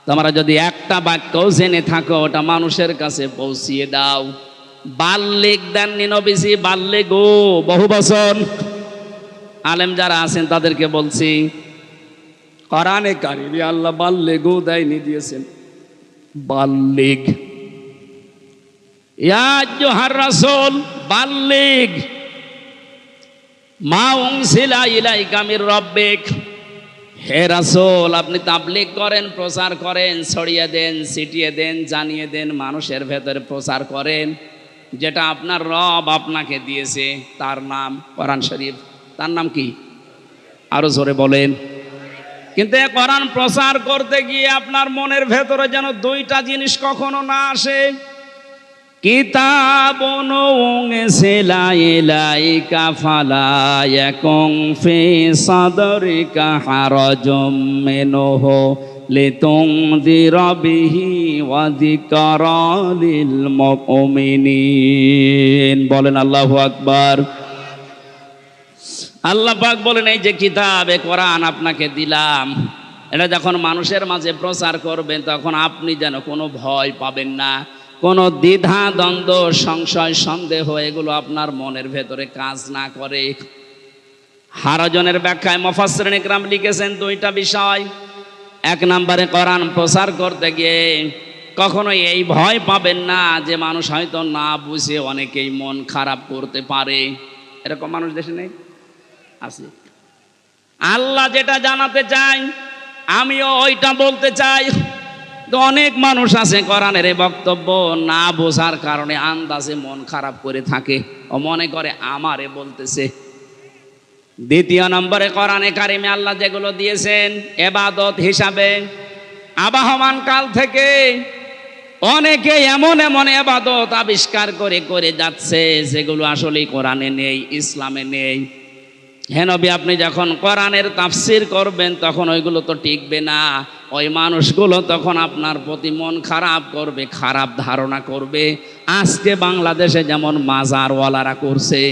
তোমরা যদি একটা বাক্য জেনে থাকো ওটা মানুষের কাছে পৌঁছিয়ে দাও। বাল্লিগ দেননি নবীজি, বাল্লিগু বহু বচন। আলেম যারা আছেন তাদেরকে বলছি, কোরআনে কারিমে আল্লাহ বাল্লিগু দেয়নি, দিয়েছেন বাল্লিগ। ইয়া আইয়ুহার রাসূল বাল্লিগ মা উনজিলা ইলাইকা মির রাব্বিক, হে রাসূল আপনি তাবলীগ করেন, প্রচার করেন, ছড়িয়ে দেন, ছিটিয়ে দেন, জানিয়ে দেন, মানুষের ভেতরে প্রচার করেন যেটা আপনার রব আপনাকে দিয়েছে, তার নাম কোরআন শরীফ। তার নাম কি? আরো জোরে বলেন। কিন্তু এই কোরআন প্রচার করতে গিয়ে আপনার মনের ভেতরে যেন 2টা জিনিস কখনো না আসে। কিতাবুন উনজিলা ইলাইকা ফালা ইয়াকুন ফি সাদরিকা হারাজুম মিনহু লিতুনযিরা বিহি ওয়া যিকরা লিল মুমিনিন। বলেন আল্লাহু আকবার। আল্লাহ পাক বলেন এই যে কিতাবে কোরআন আপনাকে দিলাম, এটা যখন মানুষের মাঝে প্রচার করবেন তখন আপনি যেন কোনো ভয় পাবেন না, কোনো দ্বিধা দ্বন্দ্ব সংশয় সন্দেহ এগুলো আপনার মনের ভেতরে কাজ না করে। হারাজনের ব্যাখ্যায় মুফাসসিরিন ইকরাম লিখেছেন 2টা বিষয়। 1 নম্বরে কোরআন প্রচার করতে গিয়ে কখনো এই ভয় পাবেন না যে মানুষ হয়তো না বুঝে অনেকেই মন খারাপ করতে পারে। এরকম মানুষ দেশে নেই? আছে। আল্লাহ যেটা জানাতে চাই আমিও ওইটা বলতে চাই। তো অনেক মানুষ আছে কোরআনের এই বক্তব্য না বোঝার কারণে আন্দাজে মন খারাপ করে থাকে, ও মনে করে আমারে বলতেছে। 2 নম্বরে কোরআনে কারিমে আল্লাহ যেগুলো দিয়েছেন ইবাদত হিসাবে, আবাহমান কাল থেকে অনেকে এমন এমন ইবাদত আবিষ্কার করে করে যাচ্ছে যেগুলো আসলে কোরআনে নেই, ইসলামে নেই। হে নবী আপনি যখন কোরআনের তাফসীর করবেন তখন ওইগুলো তো টিকবে না, ওই মানুষগুলো তখন আপনার প্রতি মন খারাপ করবে, খারাপ ধারণা করবে। আজকে বাংলাদেশে যেমন মাজারওয়ালারা করছে,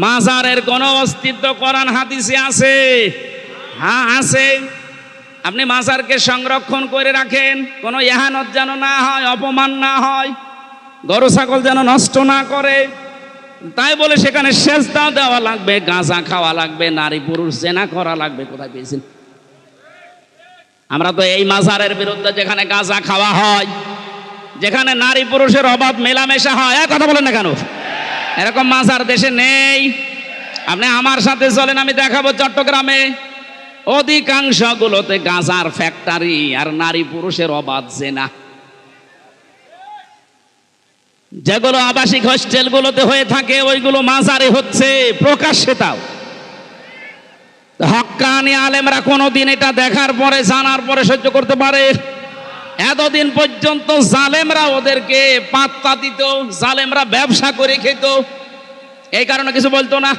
মাজারের কোনো অস্তিত্ব কোরআন হাদিসে আছে? হ্যাঁ আছে। আপনি মাজারকে সংরক্ষণ করে রাখেন, কোনো ইহানত যেন না হয়, অপমান না হয়, গরু ছাগল যেন নষ্ট না করে। তাই বলে সেখানে সেজদা দেওয়া লাগবে, গাঁজা খাওয়া লাগবে, নারী পুরুষ জেনা করা লাগবে? কোথায় পেয়েছেন? আমরা তো এই মাজারের বিরুদ্ধে, যেখানে গাঁজা খাওয়া হয়, যেখানে নারী পুরুষের অবাধ মেলামেশা হয়। কথা বলেন না কেন? এরকম মাজার দেশে নেই। আপনি আমার সাথে চলেন, আমি দেখাবো চট্টগ্রামে অধিকাংশগুলোতে গাঁজার ফ্যাক্টরি আর নারী পুরুষের অবাধ জেনা। যেগুলো আবাসিক হোস্টেলগুলোতে হয়ে থাকে ওইগুলো মাজারে হচ্ছে প্রকাশ্যে। তাও হক্কানি আলেমরা কোনোদিন এটা দেখার পরে জানার পরে সহ্য করতে পারে? এতদিন পর্যন্ত জালেমরা ওদেরকে পাত্তা দিত, জালেমরা ব্যবসা করে খেত, এই কারণে কিছু বলতো না।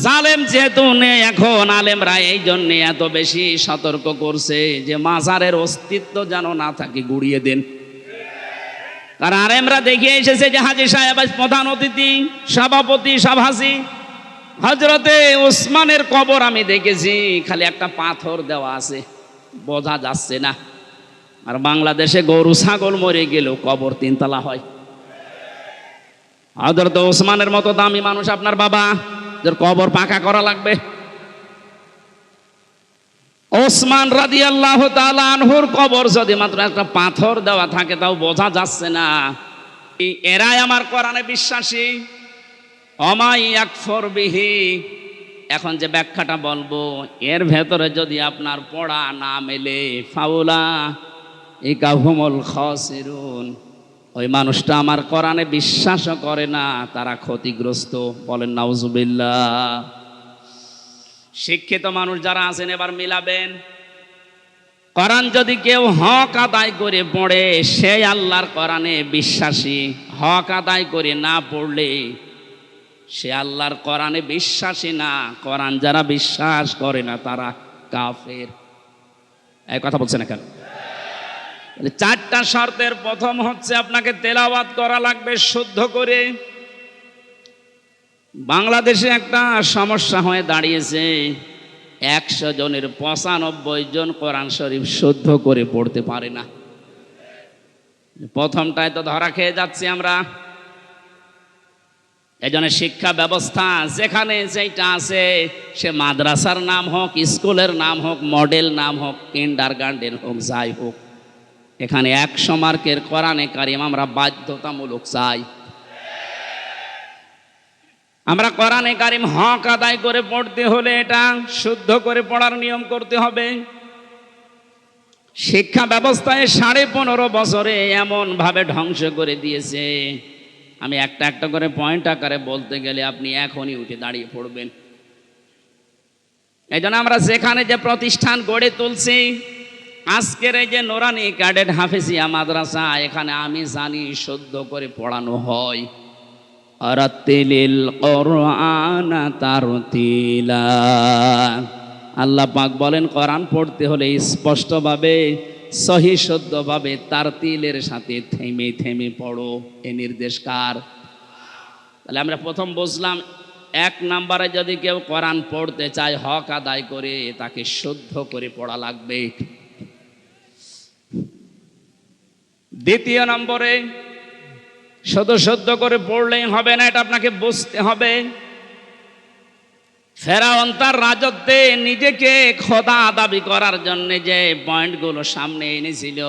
জালেম যেহেতু নেই এখন, আলেমরা এই জন্য এত বেশি সতর্ক করছে যে মাজারের অস্তিত্ব যেন না থাকে, গুড়িয়ে দেন। কারণ আলেমরা দেখিয়ে এসেছে যে হাজী সাহেব প্রধান অতিথি, সভাপতি, সভাসী। হযরতে ওসমানের কবর আমি দেখেছি, খালি একটা পাথর দেওয়া আছে, বোঝা যাচ্ছে না। আর বাংলাদেশে গরু ছাগল মরে গেলেও কবর 3 তলা হয়। হযরত ওসমানের মতো দামি মানুষ আপনার বাবা, যার কবর পাকা করা লাগবে। ওসমান রাদিয়াল্লাহু তাআলা আনহুর কবর যদি মাত্র একটা পাথর দেওয়া থাকে তাও বোঝা যাচ্ছে না। এরাই আমার কোরআনে বিশ্বাসী। অমাই ইয়াকফর বিহি, এখন যে ব্যাখ্যাটা বলবো এর ভেতরে যদি আপনার পড়া না মেলে ফাউলা ইকাহুমুল খাসিরুন, ওই মানুষটা আমার কোরআনে বিশ্বাসও করে না, তারা ক্ষতিগ্রস্ত। বলেন নাউজুবিল্লাহ। শিক্ষিত মানুষ যারা আছেন এবার মিলাবেন। কোরআন যদি কেউ হক আদায় করে পড়ে সে আল্লাহর কোরআনে বিশ্বাসী, হক আদায় করে না পড়লে সে আল্লাহর কোরআনে বিশ্বাসী না। কোরআন যারা বিশ্বাস করে না তারা কাফের। এই কথা বলছে না কেন? চারটা শর্তের প্রথম হচ্ছে আপনাকে তেলাওয়াত করা লাগবে শুদ্ধ করে। বাংলাদেশে একটা সমস্যা হয়ে দাঁড়িয়েছে, 100 জনের 95 জন কোরআন শরীফ শুদ্ধ করে পড়তে পারে না। প্রথমটায় তো ধরা খেয়ে যাচ্ছি আমরা। এজন্য শিক্ষা ব্যবস্থা যেখানে যেটা আছে, সে মাদ্রাসার নাম হোক, স্কুলের নাম হোক, মডেল নাম হোক, কিন্ডারগার্টেন হোক, যাই হোক, এখানে 100 মার্কের কোরআনে কারিম আমরা বাধ্যতামূলক চাই। আমরা কোরআনে কারিম হক আদায় করে পড়তে হলে এটা শুদ্ধ করে পড়ার নিয়ম করতে হবে। শিক্ষা ব্যবস্থায় 15.5 বছরে এমন ভাবে ধ্বংস করে দিয়েছে, আমি একটা একটা করে পয়েন্ট আকারে বলতে গেলে আপনি এখনই উঠে দাঁড়িয়ে পড়বেন। এই জন্য আমরা যেখানে যে প্রতিষ্ঠান গড়ে তুলছি, আজকের এই যে নোরানি ক্যাডেট হাফেজিয়া মাদ্রাসা, এখানে আমি জানি শুদ্ধ করে পড়ানো হয়। আরাতিলিল কোরআন তারতিলা, আল্লাহ পাক বলেন কোরআন পড়তে হলে স্পষ্টভাবে সহি শুদ্ধভাবে তারতিলের সাথে থেমে থেমে পড়ো। এ নির্দেশ কার? তাহলে আমরা প্রথম বুঝলাম 1 নম্বরে যদি কেউ কোরআন পড়তে চায় হক আদায় করে, তাকে শুদ্ধ করে পড়া লাগবে। দ্বিতীয় নম্বরে শুধু শুদ্ধ করে পড়লেই হবে না, এটা আপনাকে বুঝতে হবে। ফেরাউন তার রাজত্বে নিজেকে খোদা দাবি করার জন্য যে পয়েন্টগুলো সামনে এনেছিল,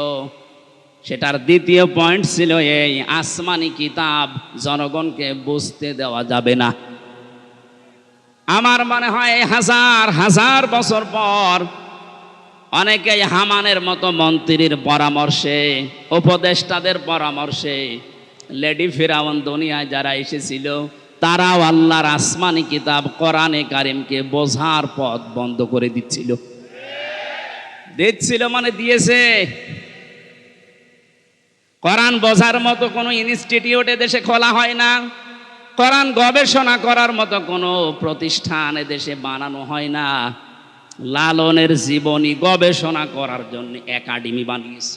সেটার দ্বিতীয় পয়েন্ট ছিল এই আসমানি কিতাব জনগণকে বুঝতে দেওয়া যাবে না। আমার মনে হয় হাজার হাজার বছর পর অনেকেই হামানের মতো মন্ত্রীর পরামর্শে, উপদেষ্টাদের পরামর্শে, লেডি ফিরাউন দুনিয়ায় যারা এসেছিল, তারাও আল্লাহর আসমানি কিতাব কোরআনে কারিমকে বোঝার পথ বন্ধ করে দিচ্ছিল। মানে দিয়েছে। কোরআন বোঝার মতো কোনো ইনস্টিটিউট দেশে খোলা হয় না, কোরআন গবেষণা করার মতো কোনো প্রতিষ্ঠান দেশে বানানো হয় না। লালনের জীবনী গবেষণা করার জন্য একাডেমি বানিয়েছে।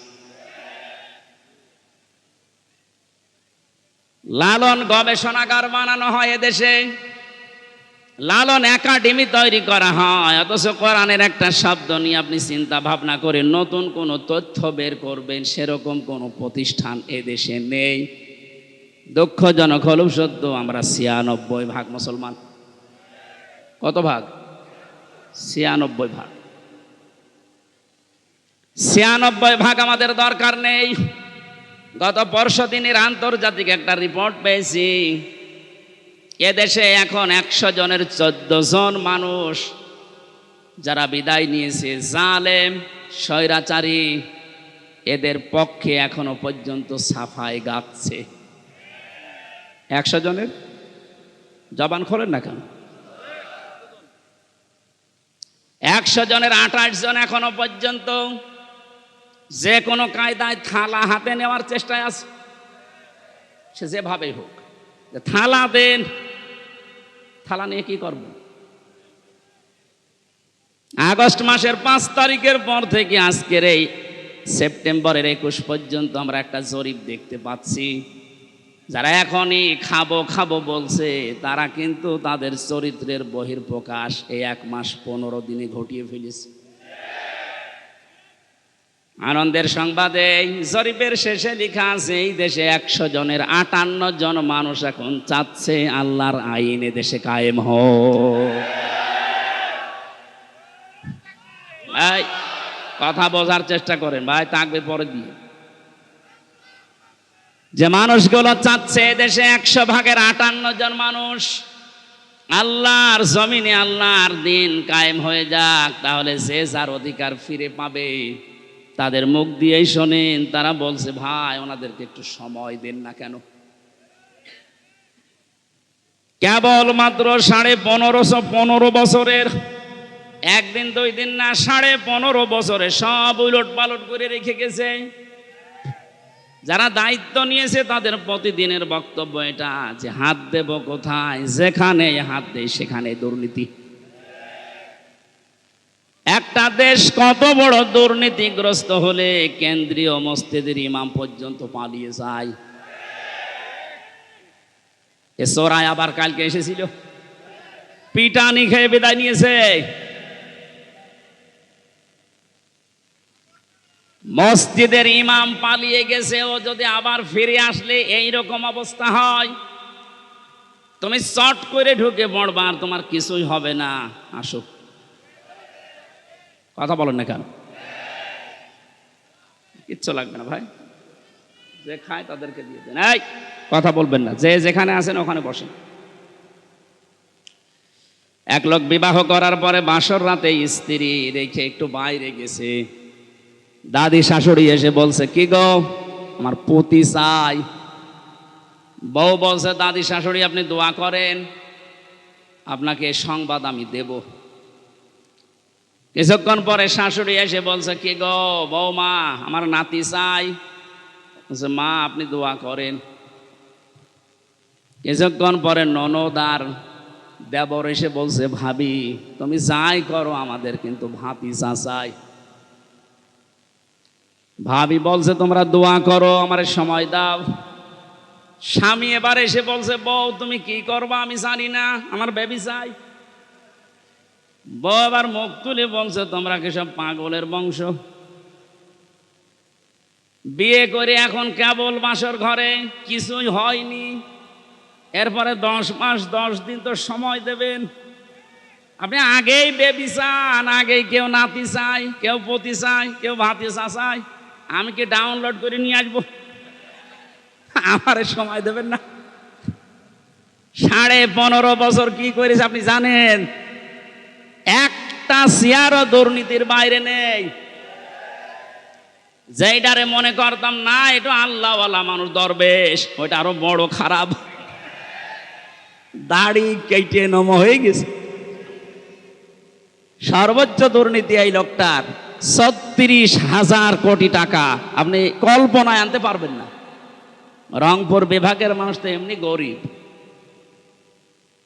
লালন গবেষণাগার বানানো হয় এদেশে, লালন একাডেমি তৈরি করা হয়, অথচ কোরআনের একটা শব্দ নিয়ে আপনি চিন্তা ভাবনা করে নতুন কোনো তথ্য বের করবেন সেরকম কোনো প্রতিষ্ঠান এদেশে নেই। দুঃখজনক হলেও সত্য, আমরা 96% মুসলমান। কত ভাগ? 96%। 96% আমাদের দরকার নেই। গত পরশুদিনের আন্তর্জাতিক একটা রিপোর্ট পেয়েছি, এদেশে এখন 100 জনের 14 জন মানুষ যারা বিদায় নিয়েছে, জালেম স্বৈরাচারী, এদের পক্ষে এখনো পর্যন্ত সাফাই গাচ্ছে। 100 জনের জবান খোলেন না কেন? 100 জনের 28 জন এখনো পর্যন্ত যে কোনো কায়দায় থালা হাতে নেওয়ার চেষ্টায় আছে। সে যেভাবেই হোক, থালা দেন, থালা নিয়ে কি করব? আগস্ট মাসের 5 তারিখের পর থেকে আজকের এই সেপ্টেম্বরের 21 পর্যন্ত আমরা একটা জরিপ দেখতে পাচ্ছি, যারা এখনই খাবো খাবো বলছে, তারা কিন্তু তাদের চরিত্রের বহিঃপ্রকাশ এই 1 মাস 15 দিনে ঘটিয়ে ফেলেছে। আনন্দের সংবাদে এই জরিপের শেষে লেখা আছে, এই দেশে 100 জনের 58 জন মানুষ এখন চাচ্ছে আল্লাহর আইন দেশে কায়েম হোক। ভাই কথা বোঝার চেষ্টা করেন ভাই, তাকবীর পরে দিয়ে। যে মানুষগুলো চাচ্ছে দেশে 100 ভাগের 58 জন মানুষ আল্লাহর জমিনে আল্লাহর দিন কায়েম হয়ে যাক, তাহলে যে যার অধিকার ফিরে পাবে। তাদের মুখ দিয়েই শোনেন, তারা বলছে ভাই ওনাদেরকে একটু সময় দেন না কেন। কেবলমাত্র 15 বছরের, একদিন 2 দিন না, 15.5 বছরে সব উলট পালট করে রেখে গেছে। যারা দায়িত্ব নিয়েছে তাদের প্রতিদিনের বক্তব্য এটা যে হাত দেব কোথায়, যেখানে হাত দেয় সেখানে দুর্নীতি। একটা দেশ কত বড় দুর্নীতিগ্রস্ত হলে কেন্দ্রীয় মসজিদের ইমাম পর্যন্ত পালিয়ে যায়। এ চোরাই আবার কালকে এসেছিল, পিটানি খেয়ে বিদায় নিয়েছে। মসজিদের ইমাম পালিয়ে গেছে, ও যদি আবার ফিরে আসলে এই রকম অবস্থা হয়, তুমি চট করে ঢুকে পড়বা, আর তোমার কিছুই হবে না। আসো, কথা বলেন না কেন? কিচ্ছু লাগবে না ভাই, যে খায় তাদেরকে দিয়ে দেন। এই কথা বলবেন না, যে যেখানে আছেন ওখানে বসেন। এক লোক বিবাহ করার পরে বাসর রাতে স্ত্রী রেখে একটু বাইরে গেছে। দাদি শাশুড়ি এসে বলছে কি গো, আমার পতি চাই। বউ বলছে দাদি শাশুড়ি আপনি দোয়া করেন, আপনাকে সংবাদ আমি দেব। কিছুক্ষণ পরে শাশুড়ি এসে বলছে কি গো বৌমা, আমার নাতি চাই। বলছে মা আপনি দোয়া করেন। কিছুক্ষণ পরে ননদ আর দেবর এসে বলছে ভাবি তুমি যাই করো আমাদের কিন্তু ভাতিজা চাই। ভাবি বলছে তোমরা দোয়া করো, আমার সময় দাও। স্বামী এবার এসে বলছে বউ তুমি কি করবা আমি জানি না, আমার বেবি চাই। বউ আবার মুখ তুলে বলছে তোমরা কি সব পাগলের বংশ, বিয়ে করে এখন কেবল বাসর ঘরে, কিছুই হয়নি, এরপরে 10 মাস 10 দিন তো সময় দেবেন। আপনি আগেই বেবি চান, আগেই কেউ নাতি চাই, কেউ পতি চাই, কেউ ভাতিজা চাই। আমি কি ডাউনলোড করে নিয়ে আসবো? আমার সময় দেবেন না। 15.5 বছর কি করেছে আপনি জানেন? একটা চেয়ারও দুর্নীতির বাইরে নেই। যেইটারে মনে করতাম না এটা আল্লাহওয়ালা মানুষ দরবেশ, ওইটা আরো বড় খারাপ, দাড়ি কেটে নম হয়ে গেছে। সর্বোচ্চ দুর্নীতি এই লোকটার 36,000 কোটি টাকা, আপনি কল্পনায় আনতে পারবেন না। রংপুর বিভাগের মানুষ তো এমনি গরিব,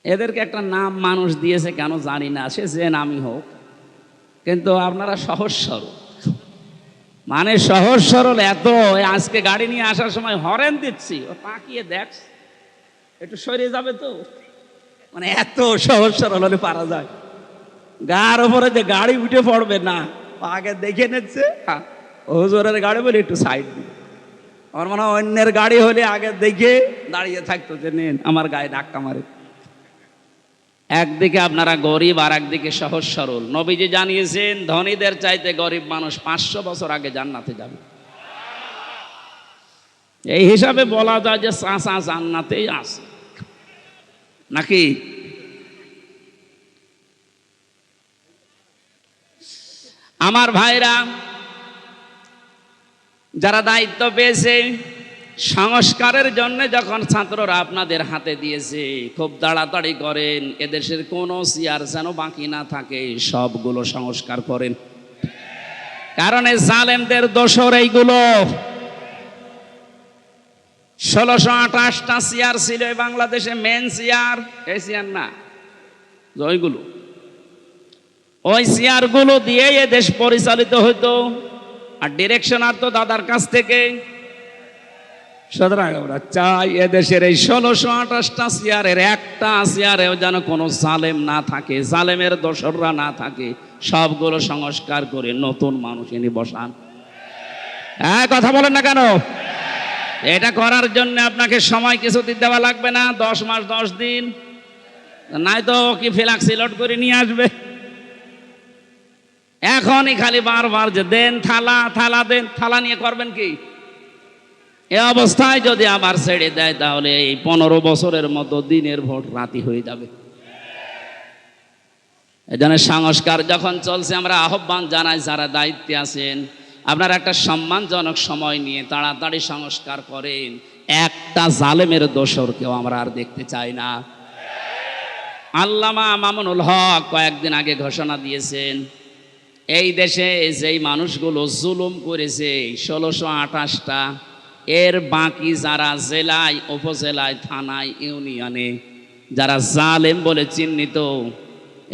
এদেরকে একটা নাম মানুষ দিয়েছে কেন জানি না, সে যে নামই হোক, কিন্তু আপনারা সহজ সরল, মানে সহজ সরল এত। আজকে গাড়ি নিয়ে আসার সময় হরেন দিচ্ছি, ও তাকিয়ে দেখ একটু সরিয়ে যাবে তো, মানে এত সহজ সরল হলে পারা যায়। গার উপরে যে গাড়ি উঠে পড়বে না, আগে দেখে নিচ্ছে হুজুরের গাড়ি বলে একটু সাইড দিবে। আমার মনে হয় অন্যের গাড়ি হলে আগে দেখে দাঁড়িয়ে থাকতো যে নেন আমার গায়ে ধাক্কা মারে। একদিকে আপনারা গরিব আর একদিকে সহজ সরল। নবীজি জানিয়েছেন ধনীদের চাইতে গরিব মানুষ 500 বছর আগে জান্নাতে যাবে। এই হিসাবে বলা যায় যে চাচা জান্নাতেই আছে নাকি? আমার ভাইরা যারা দায়িত্ব পেয়েছে সংস্কারের জন্য, যখন ছাত্ররা আপনাদের হাতে দিয়েছে খুব তাড়াতাড়ি করেন, এদেশের কোনো চেয়ার যেন বাকি না থাকে, সবগুলো সংস্কার করেন। কারণ এই জালেমদের দোসর এইগুলো। 1628টা চেয়ার ছিল এই বাংলাদেশে, মেন চেয়ার, এই চেয়ার না, ওইগুলো, ওই চেয়ারগুলো দিয়ে এ দেশ পরিচালিত হইতো, আর ডিরেকশন আর তো দাদার কাছ থেকে। সুতরাং আমরা চাই এদেশের এই 1628টা চেয়ারের একটা চেয়ারেও যেন কোনো জালেম না থাকে, জালেমের দোসররা না থাকে, সবগুলো সংস্কার করে নতুন মানুষ এনে বসান। হ্যাঁ কথা বলেন না কেন? এটা করার জন্য আপনাকে সময় কিছুদিন দেওয়া লাগবে না, 10 মাস 10 দিন, নাই তো কি ফ্ল্যাক্সিলোড করে নিয়ে আসবে। এখনই খালি বারবার যে দেন থালা, থালা দেন, থালা নিয়ে করবেন কি? এ অবস্থায় যদি আবার ছেড়ে দেয় তাহলে এই 15 বছরের মতো দিনের ভোট রাতি হয়ে যাবে। এজন্য সংস্কার যখন চলছে আমরা আহ্বান জানাই যারা দায়িত্বে আছেন আপনারা একটা সম্মানজনক সময় নিয়ে তাড়াতাড়ি সংস্কার করেন। একটা জালেমের দোসরকেও আমরা আর দেখতে চাই না। আল্লামা মামুনুল হক কয়েকদিন আগে ঘোষণা দিয়েছেন এই দেশে যেই মানুষগুলো জুলুম করেছে 1628টা, এর বাকি যারা জেলায়, উপজেলায়, থানায়, ইউনিয়নে যারা জালেম বলে চিহ্নিত,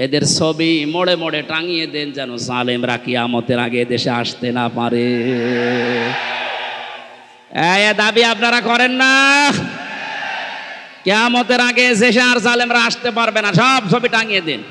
এদের ছবি মোড়ে মোড়ে টাঙিয়ে দেন যেন জালেমরা কিয়ামতের আগে দেশে আসতে না পারে। এই দাবি আপনারা করেন না? কিয়ামতের আগে দেশে আর জালেমরা আসতে পারবে না, সব ছবি টাঙিয়ে দেন।